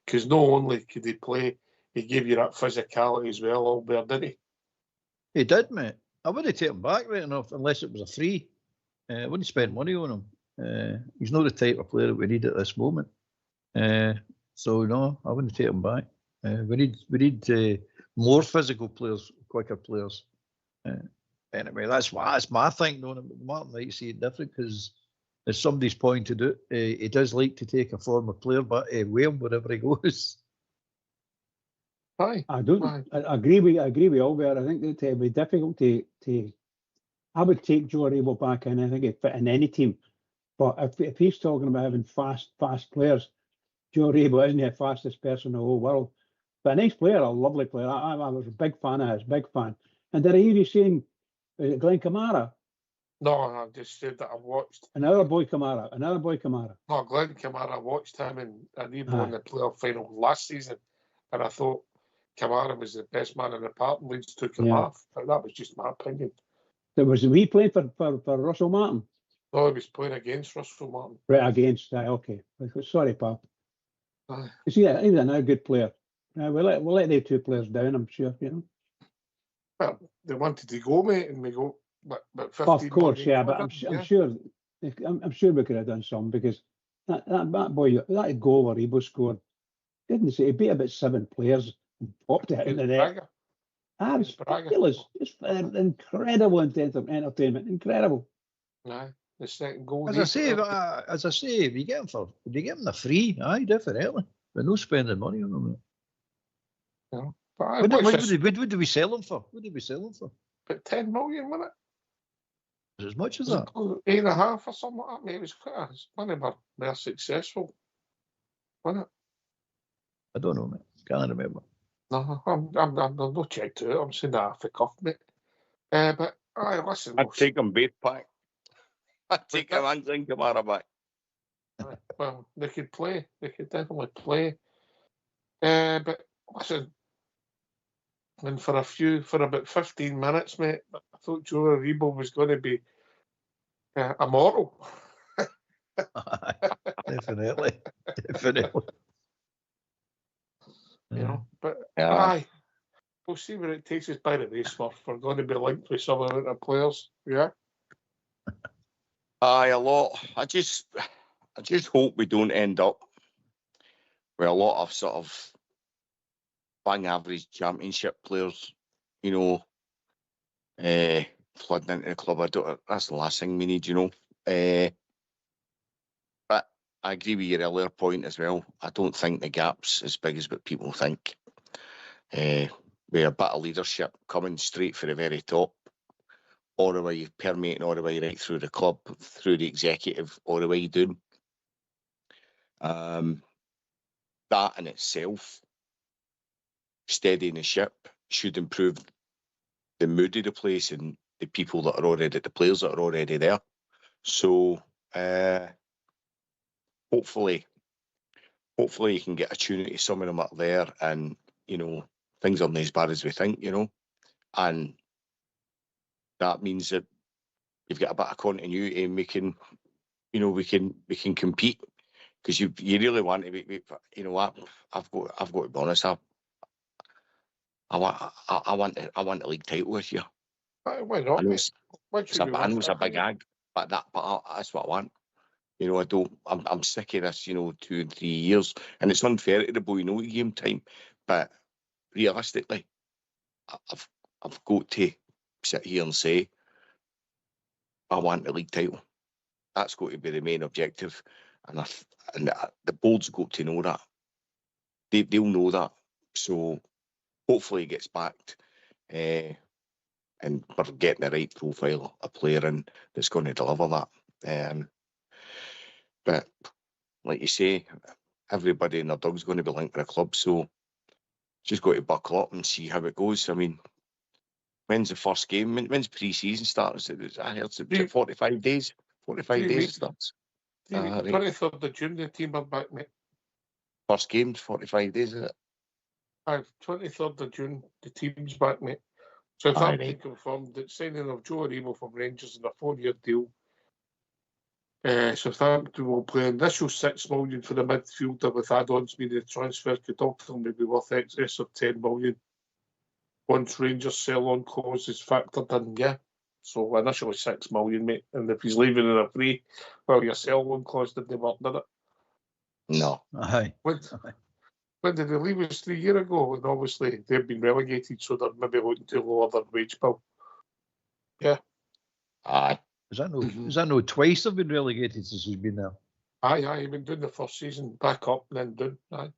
Because not only could he play, he gave you that physicality as well, Albert, didn't he? He did, mate. I wouldn't take him back right enough unless it was a free. I wouldn't spend money on him. He's not the type of player that we need at this moment. So no, I wouldn't take him back. We need more physical players, quicker players. Anyway, that's my thing. No, Martin might see it different because, as somebody's pointed out, he does like to take a former player, but with him wherever he goes. Aye. I agree with Albert. I think that it would be difficult to. I would take Joe Aribo back in. I think he'd fit in any team. But if he's talking about having fast players, Joe Aribo isn't the fastest person in the whole world. But a nice player, a lovely player. I was a big fan of his, big fan. And did I hear you saying Glenn Kamara? No, I just said that I watched. Another boy Kamara. No, Glenn Kamara. I watched him and Aribo in the playoff final last season, and I thought Kamara was the best man in the park, and Leeds took him off. But that was just my opinion. Was he playing for Russell Martin? No, he was playing against Russell Martin. Right, against. Okay. Sorry, pal. He's another good player. We'll let the two players down, I'm sure, you know. Well, they wanted to go, mate, and we go. But 15 of course, yeah, but I'm sure we could have done some because that boy, that goal where Aribo scored, didn't say he beat about 7 players and popped it in the net. It was ridiculous. It's incredible entertainment. Incredible. Aye, the second goal. As I say, if you get him the free, aye, definitely. But no spending money on him. Yeah. What did we sell him for? What did we sell him for? About 10 million, wasn't it? As much as that? 8.5 or something like that, mate. It was quite one of our successful, wasn't it? I don't know, mate. Can't remember. No, I'm not checked out. I'm saying that off the cuff, mate. But listen, I'd take them both back. I'd take him and Glenn Kamara back. Well, they could play. They could definitely play. But listen, and for about 15 minutes, mate, I thought Joe Aribo was going to be immortal. Definitely. You know, but aye, we'll see where it takes us. By the way, Smurf, we're going to be linked with some of the players. Yeah. Aye, a lot. I just hope we don't end up with a lot of sort of bang average championship players, you know, flooding into the club. That's the last thing we need, you know. But I agree with your earlier point as well. I don't think the gap's as big as what people think. With a bit of leadership coming straight for the very top, all the way permeating all the way right through the club, through the executive, all the way down. That in itself, steadying the ship, should improve the mood of the place and the people that are already, the players that are already there. So hopefully you can get a tune to some of them up there, and things aren't as bad as we think, and that means that you've got a bit of continuity, and we can compete, because you really want to be. I've got to be honest. I want a league title this year. Why not? I know it's a big ag, but that's what I want. I'm sick of this, 2 and 3 years, and it's unfair to the boy, game time. But realistically, I've got to sit here and say, I want the league title. That's got to be the main objective, and the board's got to know that. They'll know that. So hopefully it gets backed, and we're getting the right profile of player in that's going to deliver that. But like you say, everybody in their dog's going to be linked with a club, so just got to buckle up and see how it goes. I mean, when's the first game? When's pre-season starts? I heard it's 45 days. 45 days it starts. 23rd of June, the team are back, mate. First game's 45 days, is it? 23rd of June, the team's back, mate. So Southampton confirmed that signing of Joe Aribo from Rangers in a 4-year deal. Southampton will pay initial $6 million for the midfielder, with add-ons meaning the transfer could ultimately be worth excess of $10 million once Rangers sell-on clause is factored in. Yeah, so initially $6 million, mate. And if he's leaving in a free, well, your sell-on clause didn't work, did it? No. Aye. When did they leave us 3 years ago? And obviously they've been relegated, so they're maybe looking to lower their wage bill. Yeah. Aye. Is that no twice they've been relegated since he's been there? Aye, he's been doing the first season, back up and then down.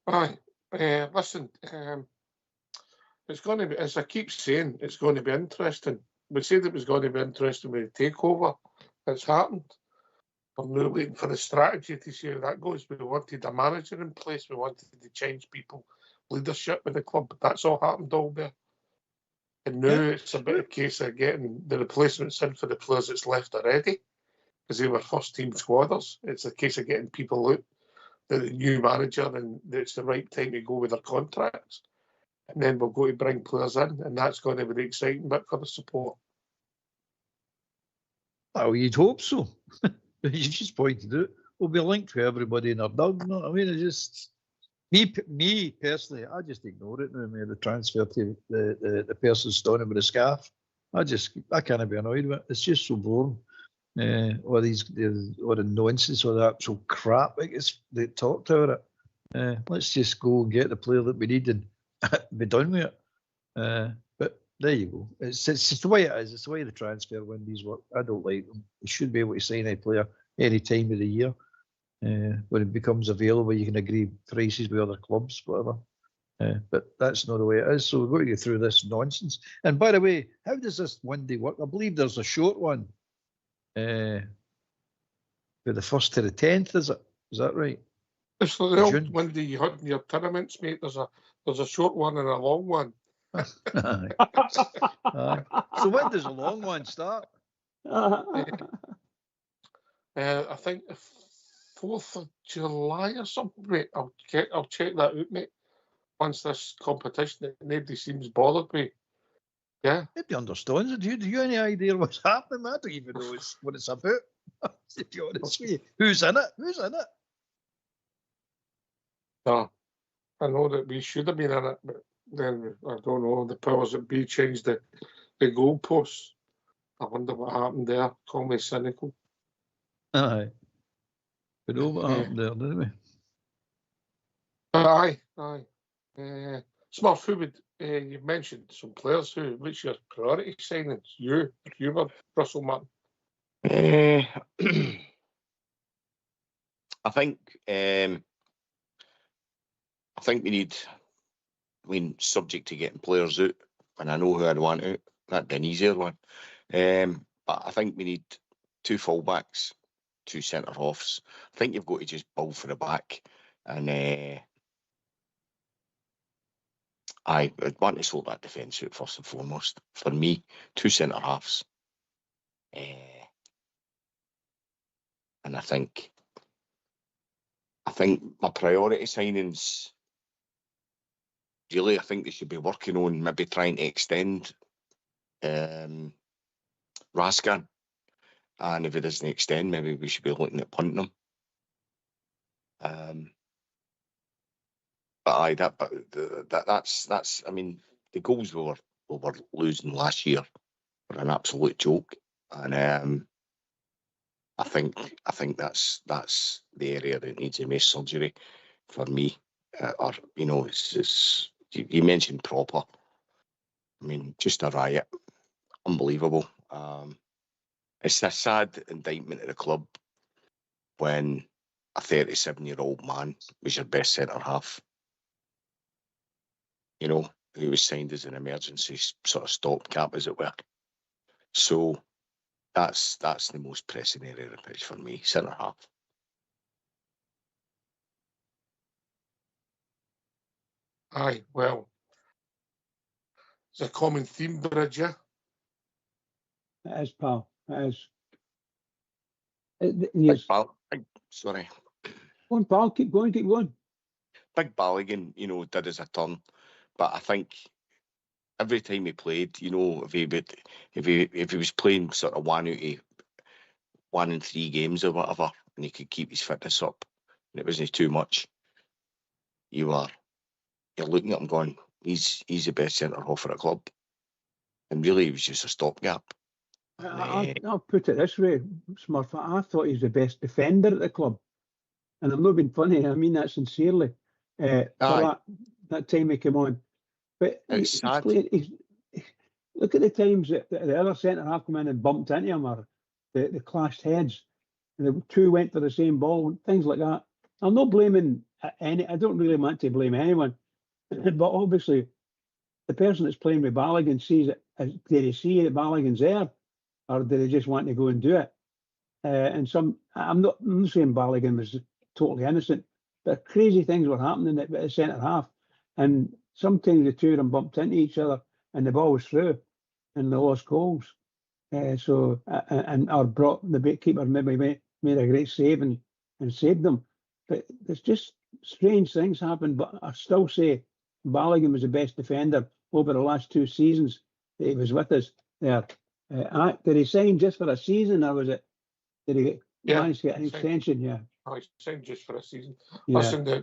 Aye. Listen, it's going to be, as I keep saying, it's going to be interesting. We said it was going to be interesting with the takeover. It's happened. I'm now waiting for the strategy to see how that goes. We wanted a manager in place. We wanted to change people, leadership with the club. But that's all happened all there. And now it's a bit of a case of getting the replacements in for the players that's left already, because they were first-team squadders. It's a case of getting people out, the new manager, and it's the right time to go with their contracts. And then we'll go to bring players in, and that's going to be the exciting bit for the support. Well, you'd hope so. You just pointed out, we'll be linked to everybody in our dog. You know what I mean? It's just... Me personally, I just ignore it now. The transfer to the person standing with the scarf, I can't be annoyed with it. It's just so boring. All the nonsense, all the actual crap they talked about it. Let's just go and get the player that we need and be done with it. But there you go. It's the way it is. It's the way the transfer windows work. I don't like them. You should be able to sign a player any time of the year. When it becomes available, you can agree prices with other clubs, whatever. But that's not the way it is. So we've got to get through this nonsense. And by the way, how does this window work? I believe there's a short one. For the 1st to the 10th, is it? Is that right? It's the old window you had in your tournaments, mate. There's a short one and a long one. Aye. So when does the long one start? I think the 4th of July or something, mate. I'll check that out, mate. Once this competition that nobody seems bothered with. Yeah. Nobody understands it. Do you have any idea what's happening? I don't even know what it's about. To be honest with you. Who's in it? No. I know that we should have been in it, but then I don't know. The powers that be changed the goalposts. I wonder what happened there. Call me cynical. Aye. We know what happened there, didn't we? Aye. Smurf, who would you mentioned some players? What's your priority signings? You were Russell Martin. I think we need. I mean, subject to getting players out, and I know who I'd want out. That'd be an easier one. But I think we need 2 fullbacks, 2 centre halves. I think you've got to just build for the back, and I'd want to sort that defence out first and foremost. For me, 2 centre halves, and I think my priority signings. Really, I think they should be working on maybe trying to extend Raskan. And if it doesn't extend, maybe we should be looking at punting him. That's. I mean, the goals we were losing last year were an absolute joke, and I think that's the area that needs the most surgery for me. Or it's you mentioned proper. I mean, just a riot, unbelievable. It's a sad indictment of the club when a 37-year-old man was your best centre half. He was signed as an emergency sort of stopgap, as it were. So that's the most pressing area of the pitch for me, centre half. Aye, well, it's a common theme, Bridger. It is, pal. It is. Sorry. Go on, pal. Keep going. Big Balogun, did us a turn, but I think every time he played, if he was playing sort of 1 in 3 games or whatever, and he could keep his fitness up, and it wasn't too much, you're looking at him going, he's the best centre half for the club, and really he was just a stopgap. I'll put it this way, Smurf. I thought he was the best defender at the club, and I'm not being funny. I mean that sincerely. For that time he came on, but it's sad. Look at the times that the other centre half come in and bumped into him, or the clashed heads, and the 2 went for the same ball, things like that. I'm not blaming any. I don't really want to blame anyone, but obviously, the person that's playing with Balogun sees it. Did he see that Balogun's there, or did he just want to go and do it? I'm not saying Balogun was totally innocent, but crazy things were happening at the centre half, and sometimes the 2 of them bumped into each other, and the ball was through, and they lost goals. Or brought the keeper maybe made a great save and saved them. But there's just strange things happen. But I still say Balogun was the best defender over the last 2 seasons that he was with us there. Did he sign just for a season, or was it? Did he manage to get an extension? Yeah. He signed just for a season. Yeah. Listen, the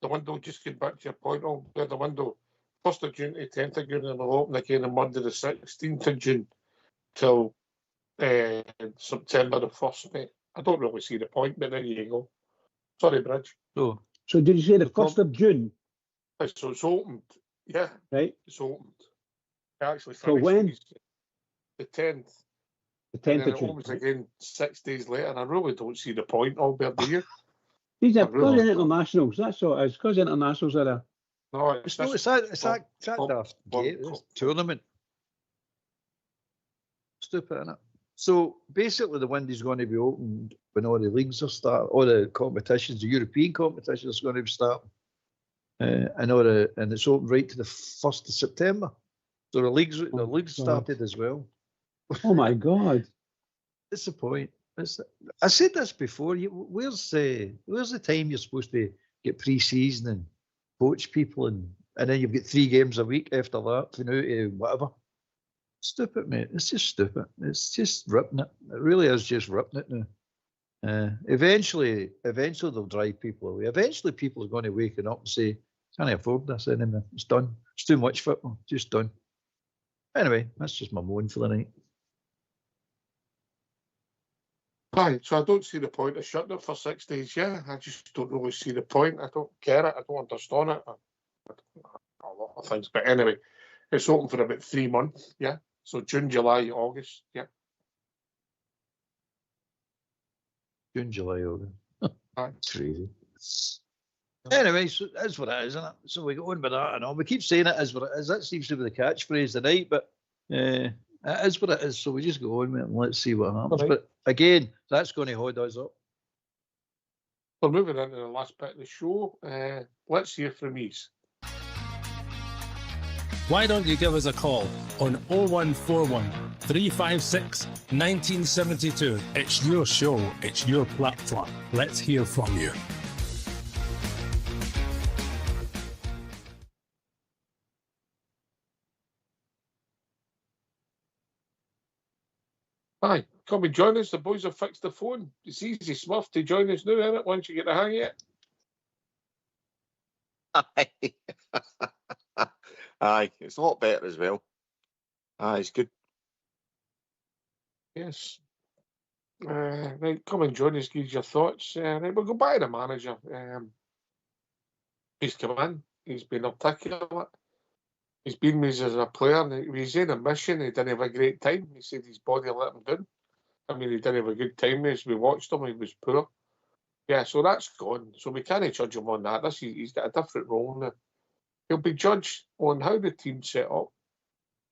window, just get back to your point, the window, 1st of June to 10th of June, and it'll open again on Monday the 16th of June till September the 1st, mate. I don't really see the point, but there you go. Sorry, Bridge. So did you say the 1st of June? So it's opened, yeah. Right. It's opened. It actually finished. So when? The 10th. The 10th and then of June. it opens again 6 days later, and I really don't see the point, Albert, do you? These are because internationals. That's all it is. Because internationals are there. No, it's that tournament. Stupid, isn't it? So basically, the window's going to be opened when all the leagues are starting, all the competitions, the European competitions are going to be starting, and it's open right to the 1st of September. So the leagues started as well. Oh my God! That's the point. I said this before. Where's the time you're supposed to get pre-season and coach people, and then you've got 3 games a week after that, whatever. Stupid, mate. It's just stupid. It's just ripping it. It really is just ripping it now. Eventually they'll drive people away. Eventually people are going to wake up and say, can't afford this anymore. It's done. It's too much football. Just done. Anyway, that's just my moan for the night. Right, so I don't see the point of shutting it for 6 days, yeah. I just don't really see the point. I don't get it. I don't understand it. A lot of things. But anyway, it's open for about 3 months, yeah. So June, July, August, yeah. June, July, August. Aye. Crazy. Anyway, so that's what it is, isn't it? So we go on with that and all. We keep saying it is what it is. That seems to be the catchphrase tonight, but it is what it is. So we just go on with it and let's see what happens. Right. But again, that's going to hold us up. We're moving into the last bit of the show. Let's hear from Ease. Why don't you give us a call on 0141 356 1972? It's your show, it's your platform. Let's hear from you. Aye, come and join us. The boys have fixed the phone. It's easy, Smurf, to join us now, isn't it? Once you get the hang of it. Aye. Aye, it's a lot better as well. Aye, it's good. Yes. Right, come and join us, give your thoughts. Right, we'll go back to the manager. He's come in, he's been articulate. He's been with us as a player, and he's in a mission. He didn't have a great time. He said his body let him down. I mean, he didn't have a good time as we watched him. He was poor. Yeah, so that's gone. So we can't judge him on that. He's got a different role now. He'll be judged on how the team's set up,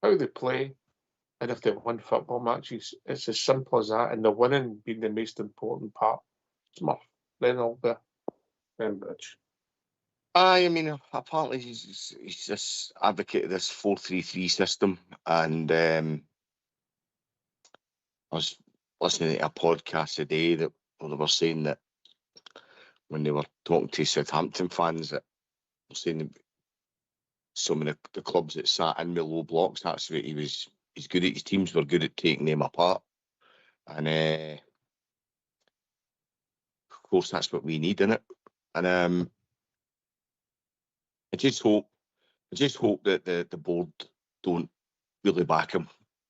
how they play, and if they win football matches. It's as simple as that, and the winning being the most important part. Smurf, then all the Bridge. Aye, I mean, apparently he's just advocated this 4-3-3 system, and I was listening to a podcast today that they were saying that when they were talking to Southampton fans, that they're saying that some of the clubs that sat in the low blocks, that's what he's good at. His teams were good at taking them apart, and of course that's what we need, innit? And I just hope that the board don't really back him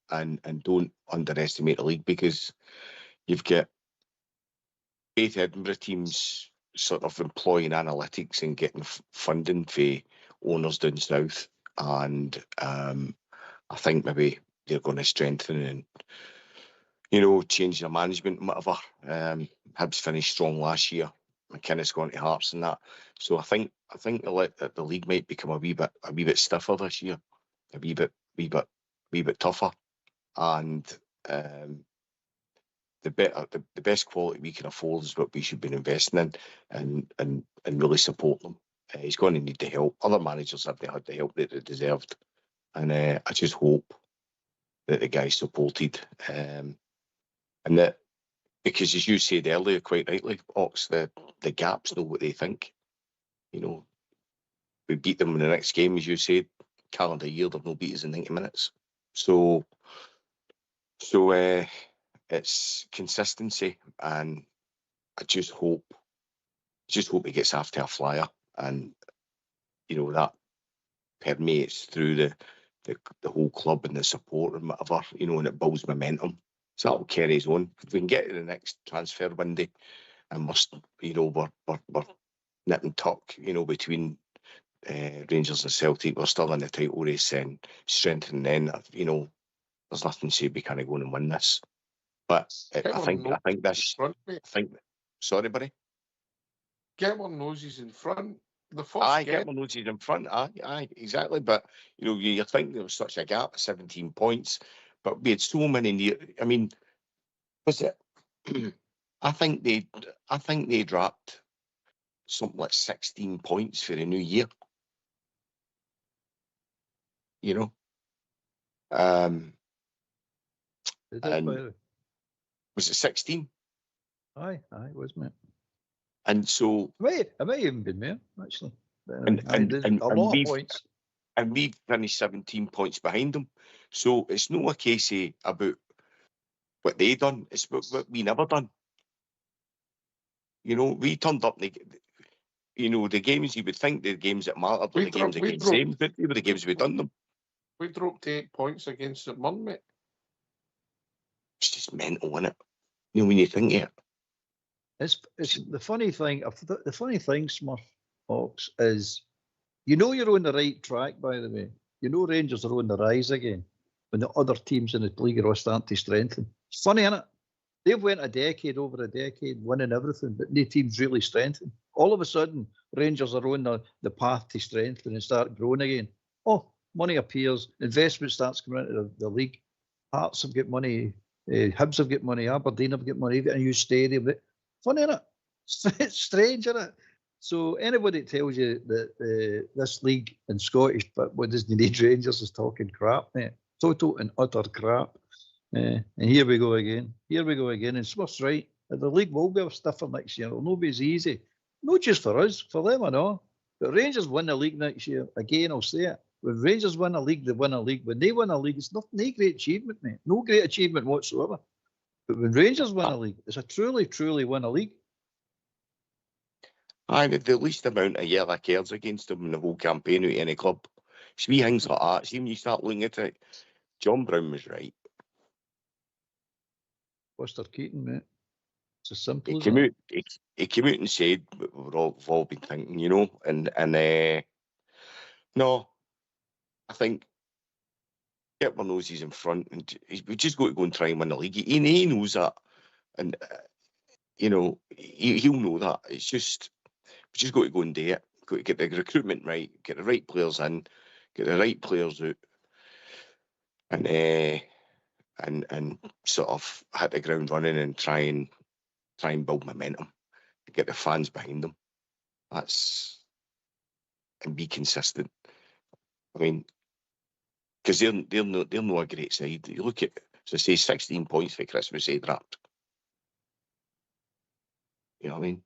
and don't underestimate the league, because you've got both Edinburgh teams sort of employing analytics and getting funding for owners down south, and I think maybe they're going to strengthen and change their management and whatever. Hibs finished strong last year. McInnes going to Hearts and that. So I think the league might become a wee bit stiffer this year, a wee bit tougher, and the best quality we can afford is what we should be investing in, and really support them. He's going to need the help. Other managers have had the help that they deserved, and I just hope that the guy's supported, and that, because as you said earlier, quite rightly, Ox, the Gaps know what they think. We beat them in the next game, as you said. Calendar year, they've no beat us in 90 minutes. So it's consistency, and I just hope he gets after a flyer, and that permeates through the whole club and the support and whatever, and it builds momentum. So that'll carry his on. If we can get to the next transfer window and we're nip and tuck, between Rangers and Celtic, we're still in the title race and strengthening then, there's nothing to say we can't go and win this. But I think this. Sorry, buddy. Get more noses in front. The first Aye, get more noses in front. Aye, exactly. But you think there was such a gap, 17 points, but we had so many near. I mean, was it? I think they dropped something like 16 points for the new year. And was it 16? Aye, wasn't it? And so it might even been there, actually. And a lot of points. And we finished 17 points behind them. So it's not a case about what they done, it's what we never done. We turned up the games you would think the games that mattered were the games against them, but they were the games we done them. We dropped 8 points against St Mirren, mate. It's just mental, isn't it? When you think it. It's the funny thing. The funny thing, Smurf Ox, is you're on the right track. By the way, Rangers are on the rise again when the other teams in the league are all starting to strengthen. It's funny, isn't it? They've went over a decade, winning everything, but no team's really strengthened. All of a sudden, Rangers are on the path to strengthen and start growing again. Oh, money appears, investment starts coming into the league. Hearts have got money, Hibs have got money, Aberdeen have got money, you've got a new stadium. Funny, isn't it? It's strange, isn't it? So anybody that tells you that this league in Scottish, but what does the need Rangers is talking crap, mate. Total and utter crap. And here we go again. And Smith's right. The league will be stiffer next year. It'll not be as easy. Not just for us, for them I know. But Rangers win the league next year. Again, I'll say it. When Rangers win a league, they win a league. When they win a league, it's not no great achievement, mate. No great achievement whatsoever. But when Rangers win a league, it's a truly win a league. Aye, the least amount of yellow cards against them in the whole campaign out of any club. It's wee things like that. See, when you start looking at it, John Brown was right. Buster Keaton, mate. It's as simple He as came that. out. He came out and said what we've all been thinking, you know. And no, I think Kepler knows he's in front, and we just got to go and try and win the league. He knows that, and you know he'll know that. It's just we just got to go and do it. Got to get the recruitment right, get the right players in, get the right players out, and sort of hit the ground running and try and build momentum, get the fans behind them. And be consistent. I mean, because they're not a great side. You look at, so say 16 points for Christmas Day draft. You know what I mean?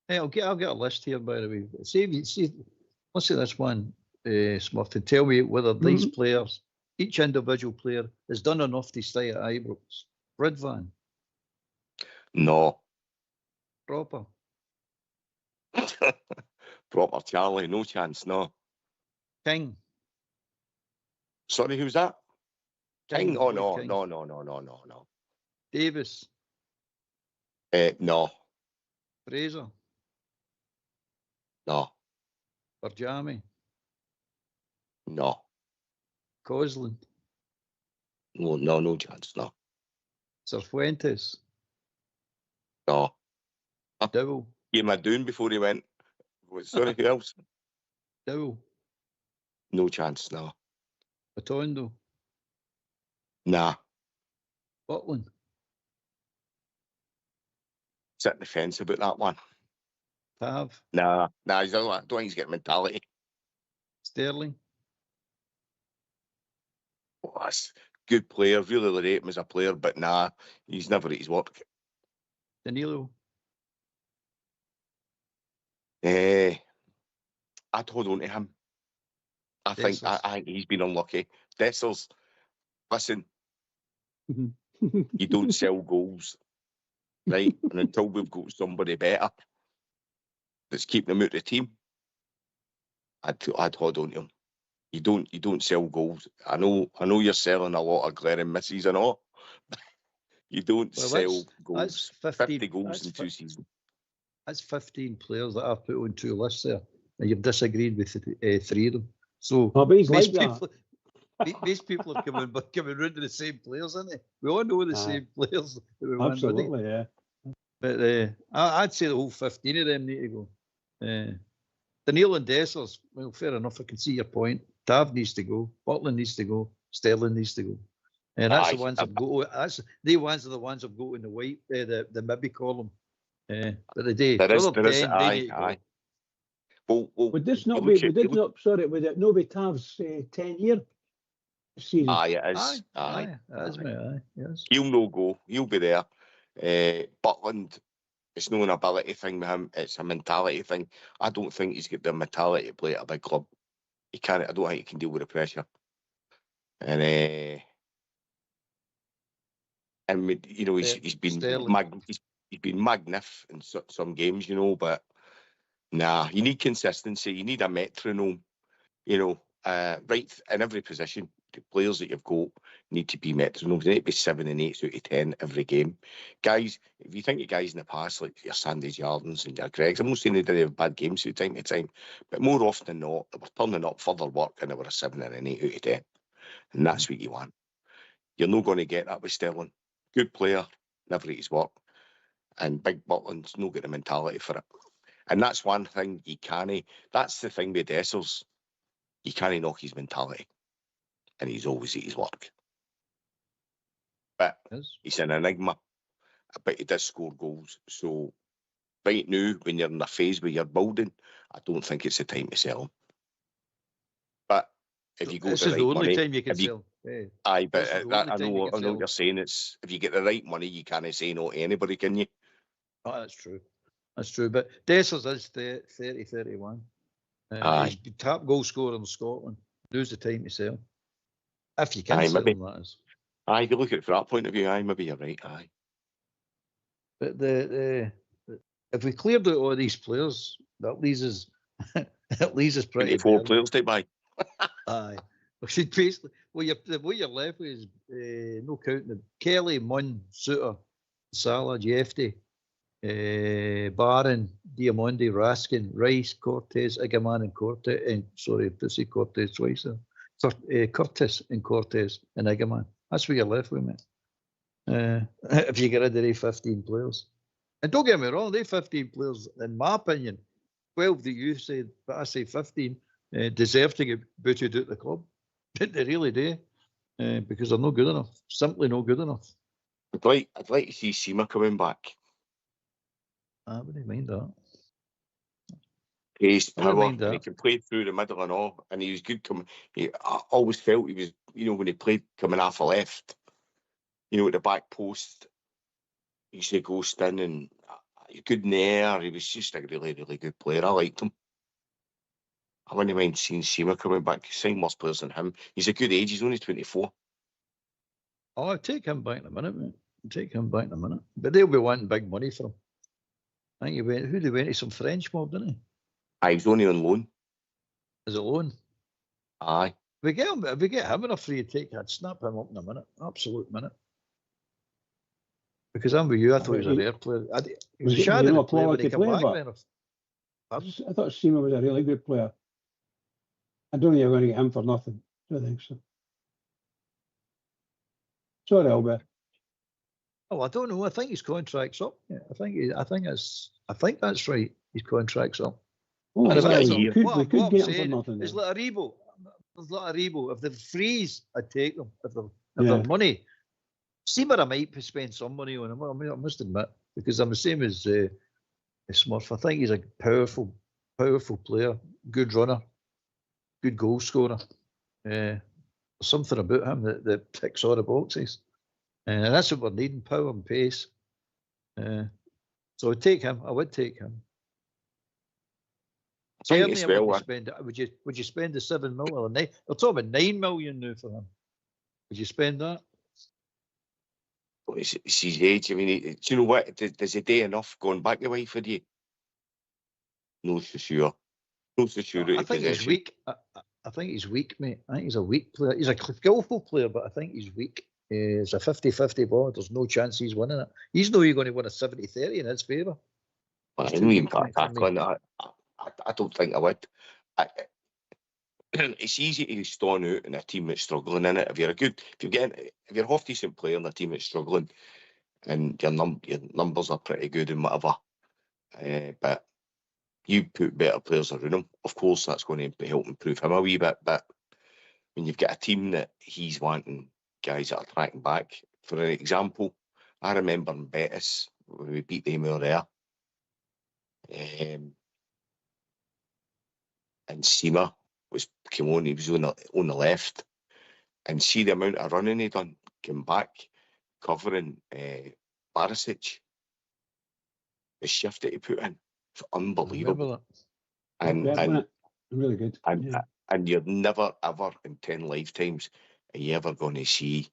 Hey, I'll get a list here, by the way. See, let's say this one, Smith, and tell me whether these players, each individual player, has done enough to stay at Ibrox. Ridvan. No. Proper. Proper Charlie, no chance, no. King. Sorry, who's that? King? Oh, no, King. No. Davis. No. Fraser. No. Barjami. No. Cosland. No chance, no. Cerfuentes. No. Dowell. Gave my doon before he went. Sorry, who else? Dowell. No chance, no. Atondo. Nah. Butland. Sit in the fence about that one. Tav. Nah, I don't think he's got mentality. Sterling. Oh, that's a good player, really rate him as a player, but nah, he's never at his work. Danilo. I'd hold on to him. I think he's been unlucky. Dessers, listen, you don't sell goals, right? And until we've got somebody better that's keeping him out of the team, I'd hold on to him. You don't sell goals. I know you're selling a lot of glaring misses and all. You don't sell goals. 50 goals in 2 seasons. That's 15 players that I've put on 2 lists there, and you've disagreed with 3 of them. So these people are coming round to the same players, aren't they? We all know the same players. Absolutely, yeah. But I'd say the whole 15 of them need to go. Danilo and Dessers, well, fair enough. I can see your point. Tav needs to go. Butland needs to go. Sterling needs to go. And that's the ones that go. The ones are the ones that go in the white, the maybe column. But the day there is aye. Well, would this not be? Would it not be Tav's 10-year season? Aye, it is. Aye. Yes. He'll no go. He'll be there. Butland, it's not an ability thing with him. It's a mentality thing. I don't think he's got the mentality to play at a big club. He can't. I don't think he can deal with the pressure. And you know he's been he's been magnificent in some games, you know, but nah, you need consistency. You need a metronome, you know, right in every position. The players that you've got need to be metronomes. They need to be 7 and 8 out of 10 every game. Guys, if you think of guys in the past like your Sandy Jardins and your Greggs, I'm not saying they did have bad games from time to time, but more often than not, they were turning up further work and they were a 7 and an 8 out of 10. And that's what you want. You're not going to get that with Sterling. Good player, never at his work. And Big Butland's not got the mentality for it. And that's one thing you can't. That's the thing with Dessers. You can't knock his mentality. And he's always at his work. But he's an enigma. But he does score goals. So right now, when you're in a phase where you're building, I don't think it's the time to sell him. But if you go this to is the the right only money, time you can sell. Aye, but This is the that, only I time you know can what sell. you're saying. It's if you get the right money, you can't say no to anybody, can you? Oh, that's true. That's true. But Dessers is 30-31. He's the top goal scorer in Scotland. Now's the time to sell. If you can sell him, that is. Aye, if you look at it from that point of view, aye, maybe you're right, aye. But if we cleared out all these players, that leaves us pretty 24 bare. players to buy. Aye. We should basically, what you're left with is no counting the Kelly, Munn, Suter, Salah, Jefty, Barron, Diamondi, Raskin, Rice, Cortez, Igaman, and Cortez. And sorry, to say Cortez twice there. Curtis and Cortez and Igaman. That's what you're left with, mate. If you get rid of the 15 players. And don't get me wrong, they 15 players, in my opinion, 12 that you said, but I say 15, deserve to get booted out the club. They really do. Because they're not good enough. Simply not good enough. I'd like to see Seema coming back. I wouldn't mind that. His I wouldn't power, mind and he that. can play through the middle and all, and he was good coming. I always felt he was, when he played coming off the left, at the back post, he used to go in and he's good in the air. He was just a really, really good player. I liked him. I wouldn't mind seeing Seema coming back. Sign worse players than him. He's a good age. He's only 24. Oh, I'll take him back in a minute, mate. I'll take him back in a minute. But they'll be wanting big money for him. I think they went to some French mob, didn't he? Aye, he's only on loan. Is it loan? Aye. If we get him in a free take, I'd snap him up in a minute. Absolute minute. Because I'm with you, I thought he was a rare player. He was a shadow player when he came back. I thought Seema was a really good player. I don't think you're going to get him for nothing. I don't think so. Sorry, Albert. Oh, I don't know. I think his contract's up. Yeah, I think that's right. His contract's up. Oh, and if well, it's we what could I'm get him for saying nothing. is Little Rebo. If they're freeze, I'd take them. If they're Yeah. money, Seamer, I might spend some money on him. I must admit, because I'm the same as Smurf. I think he's a powerful player, good runner, good goal scorer. There's something about him that ticks all the boxes. And that's what we're needing, power and pace. So I'd take him. I would take him. Certainly, I wouldn't spend it. Would you spend the 7 million or 9? They're talking about 9 million now for him. Would you spend that? Well, it's his age. I mean, do you know what? Does he do enough going back the way for you? No, for sure. No, for sure. I think he's weak. I think he's weak, mate. I think he's a weak player. He's a skillful player, but I think he's weak. It's a 50-50 ball. There's no chance he's winning it. He's not going to win a 70-30 in his favour. I don't think I would. It's easy to stand out in a team that's struggling in it. If you're a half decent player in a team that's struggling, and your numbers are pretty good and whatever, but you put better players around him, of course that's going to help improve him a wee bit. But when you've got a team that he's wanting guys that are tracking back, for an example, I remember in Betis when we beat them over there, and Seema came on, he was on the left, and see the amount of running he done, came back, covering Barisic. The shift that he put in, it's unbelievable. And really good. And you're never ever in 10 lifetimes are you ever going to see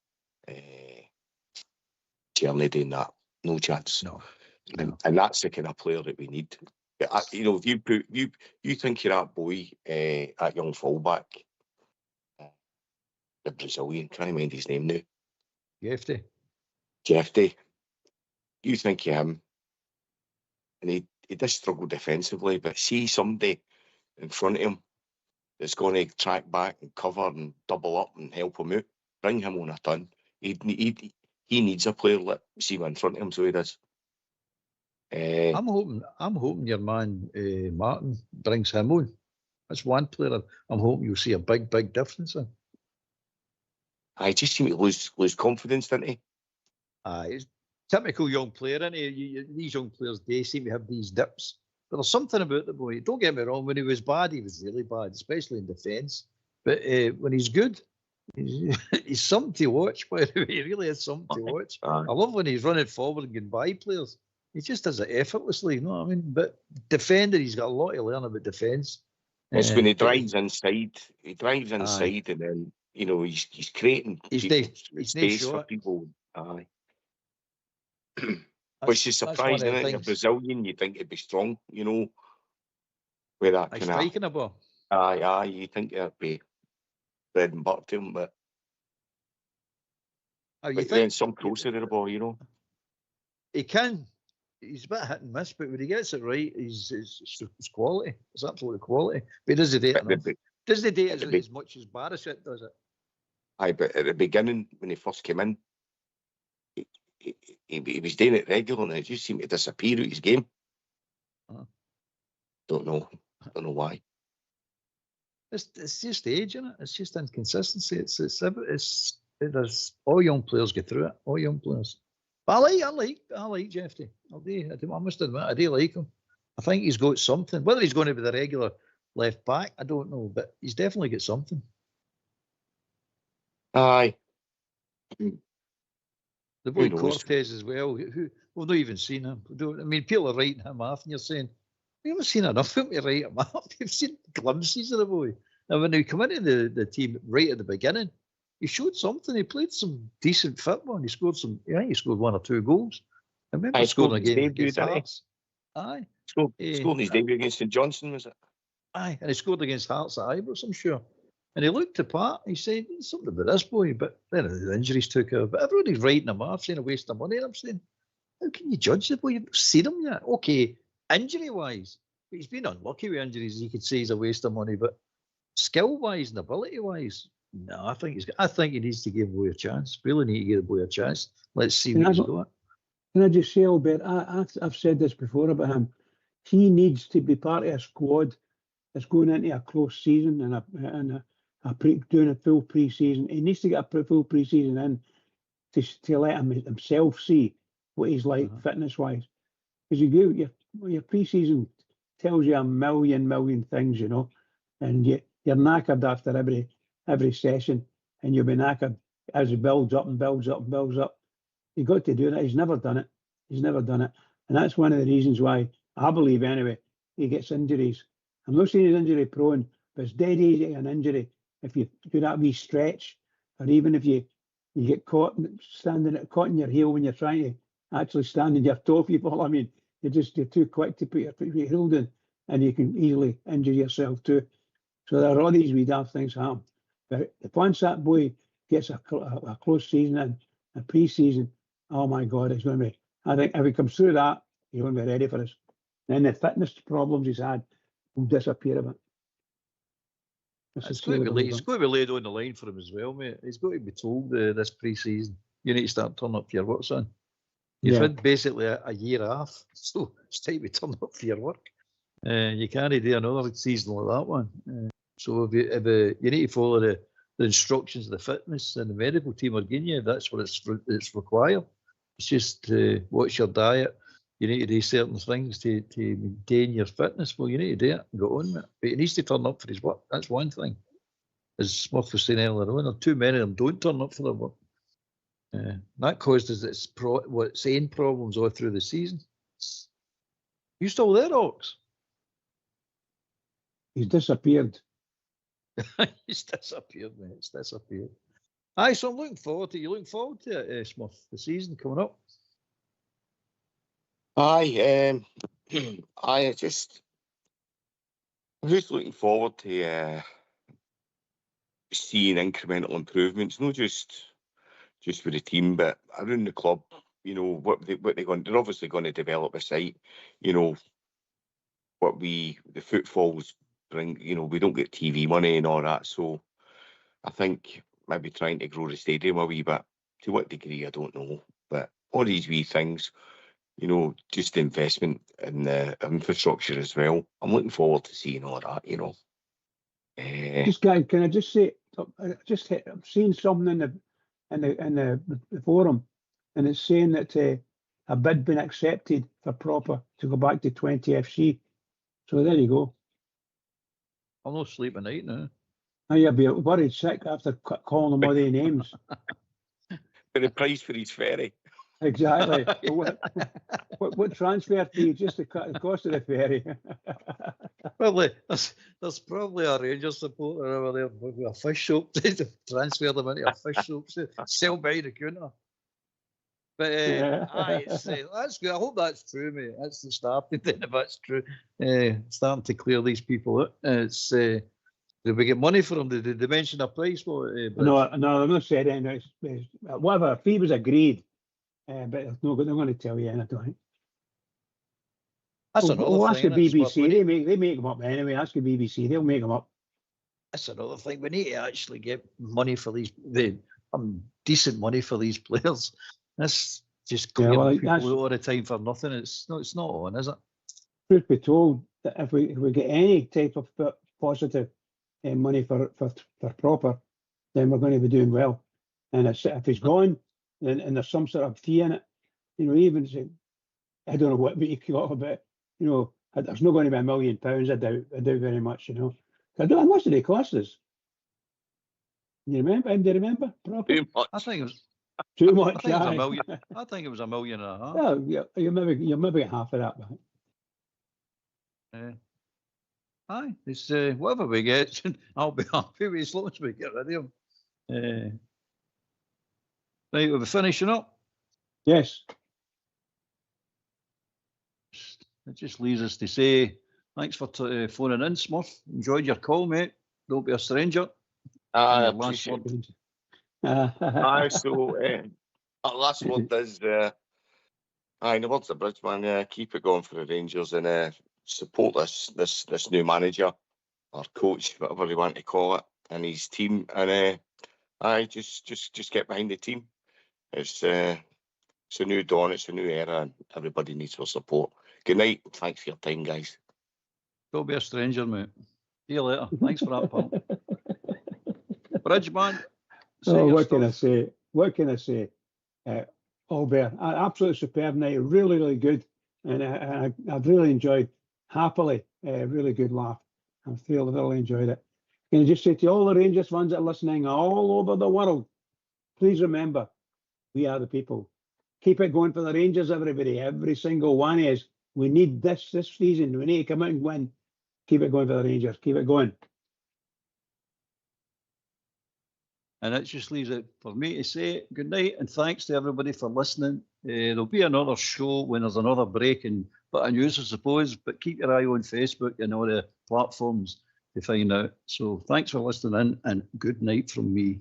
Tierney doing that. No chance. No. And that's the kind of player that we need. If you think you're that boy, that young fullback, the Brazilian, can't mind his name now. Jefty. You think of him, and he does struggle defensively, but see somebody in front of him that's going to track back and cover and double up and help him out, bring him on a ton. He he needs a player like Seema in front of him, so he does. I'm hoping your man Martin brings him on. That's one player I'm hoping you'll see a big difference in. I just seem to lose confidence, didn't he? He's a typical young player, isn't he? These young players, they seem to have these dips. But there's something about the boy. Don't get me wrong, when he was bad, he was really bad, especially in defence. But when he's good, he's something to watch, by the way. He really is something to watch. I love when he's running forward and getting by players. He just does it effortlessly, you know what I mean? But defender, he's got a lot to learn about defence. It's when he drives inside. He drives inside and then, you know, he's creating space for people. Aye. Which is surprising, isn't it? You're Brazilian, you think he'd be strong, you know, with that kind of striking a ball. Aye, you think it'd be bread and butter to him, but then some closer to the ball, you know. He can. He's a bit hit and miss, but when he gets it right, it's quality. It's absolute quality. But he doesn't do it enough. Doesn't he do it as much as Barisic does it? Aye, but at the beginning, when he first came in, he was doing it regularly, and it just seemed to disappear out his game. Don't know why. It's just age, isn't it? It's just inconsistency. There's all young players get through it. All young players. But I like Jeffrey. I must admit, I do like him. I think he's got something. Whether he's going to be the regular left back, I don't know, but he's definitely got something. Aye. The boy Cortez as well. Who we've not even seen him. I mean, people are writing him off, and you're saying we haven't seen enough of him to write him off. You've seen glimpses of the boy. And when he come into the team right at the beginning, he showed something. He played some decent football. And he scored he scored 1 or 2 goals. I remember scoring a game against Hearts. Aye. Scored his debut against St Johnstone, was it? Aye, and he scored against Hearts at Ibrox, I'm sure. And he looked apart. He said, there's something about this boy, but then the injuries took over. But everybody's writing him off, saying a waste of money. And I'm saying, how can you judge the boy? You've not seen him yet. Okay, injury-wise, he's been unlucky with injuries. You could say he's a waste of money, but skill-wise and ability-wise, no, I think he needs to give the boy a chance. Really need to give the boy a chance. Let's see what he's got. Can I just say, Albert, I've said this before about him. He needs to be part of a squad that's going into a close season and doing a full pre-season. He needs to get a full pre-season in to let himself see what he's like fitness-wise. Because your pre-season tells you a million things, you know, and you're knackered after every session, and you'll be knackered as it builds up and builds up and builds up. You've got to do that. He's never done it. And that's one of the reasons why, I believe anyway, he gets injuries. I'm not saying he's injury prone, but it's dead easy an injury if you do that wee stretch, or even if you get caught in your heel when you're trying to actually stand on your toe, people. I mean, you're too quick to put your heel down, and you can easily injure yourself too. So there are all these wee daft things happen. But once that boy gets a close season and a pre-season, oh my God, it's going to be. I think if he comes through that, he's going to be ready for us. Then the fitness problems he's had will disappear a bit. It's going to be laid on the line for him as well, mate. He's got to be told this pre-season, you need to start turning up for your work, son. You've had basically a year off, so it's time to turn up for your work. You can't do another season like that one. So if you need to follow the instructions of the fitness and the medical team are giving you, that's what it's required. It's just watch your diet. You need to do certain things to maintain your fitness. Well, you need to do it and go on with it. But he needs to turn up for his work. That's one thing. As Smith was saying earlier on, too many of them don't turn up for their work. That causes its end problems all through the season. You still there, Ox? He's disappeared. He's disappeared, mate. It's disappeared. Aye, so I'm looking forward to it. You looking forward to it, Smith, the season coming up? Aye, I'm just looking forward to seeing incremental improvements, not just with the team, but around the club. You know what they're going. They're obviously going to develop a site. You know what the footfalls bring. You know we don't get TV money and all that, so I think maybe trying to grow the stadium a wee bit To what degree, I don't know. But all these wee things, you know, just the investment in the infrastructure as well. I'm looking forward to seeing all that, you know. Can I just say, I'm seeing something in the forum, and it's saying that a bid been accepted for Proper to go back to 20 FC. So there you go. I'll not sleep at night now. Now you'll be worried sick after calling them all their names. For the price for his ferry. Exactly. What transfer fee? Just the cost of the ferry. Probably there's probably a Rangers supporter over there with a fish soap to transfer them into a fish soap to sell by the counter. But aye, that's good. I hope that's true, mate. That's the starting thing. If that's true, starting to clear these people out. It's did we get money for them? Did they mention a price for it? No, I've not said anything. Whatever fee was agreed, but they're going to tell you anything. That's another thing. Ask the BBC. They make them up anyway. Ask the BBC. They'll make them up. That's another thing. We need to actually get money for these, decent money for these players. That's just clearing people out all the time for nothing. It's not on, is it? Truth be told, that if we get any type of positive money for Proper, then we're going to be doing well. And if he's gone, and there's some sort of fee in it, you know, even say, I don't know what you got about, you know, there's not going to be £1 million. I doubt very much, you know. How much did it cost us? Do you remember? Proper? Too much. I think it was too much. I think it was $1 million. I think it was $1.5 million. Well, you're maybe half of that back. Aye, it's whatever we get, I'll be happy with as long as we get rid of him. Right, we'll be finishing up. Yes. It just leaves us to say thanks for phoning in, Smurf. Enjoyed your call, mate. Don't be a stranger. I appreciate it. Aye, so our last word is, in the words of Bridgeman, keep it going for the Rangers and support this new manager or coach, whatever you want to call it, and his team. And just get behind the team. It's a new dawn, it's a new era, and everybody needs our support. Good night. Thanks for your time, guys. Don't be a stranger, mate. See you later. Thanks for that, pal. Bridgeman. What can I say? Albert, absolutely superb night. Really, really good. And I've really enjoyed, happily, really good laugh. I really enjoyed it. Can I just say to all the Rangers fans that are listening all over the world, please remember, we are the people. Keep it going for the Rangers, everybody. Every single one of us. We need this season. We need to come out and win. Keep it going for the Rangers. Keep it going. And it just leaves it for me to say good night and thanks to everybody for listening. There'll be another show when there's another break and bit of news, I suppose, but keep your eye on Facebook and all the platforms to find out. So thanks for listening in and good night from me.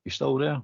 You still there?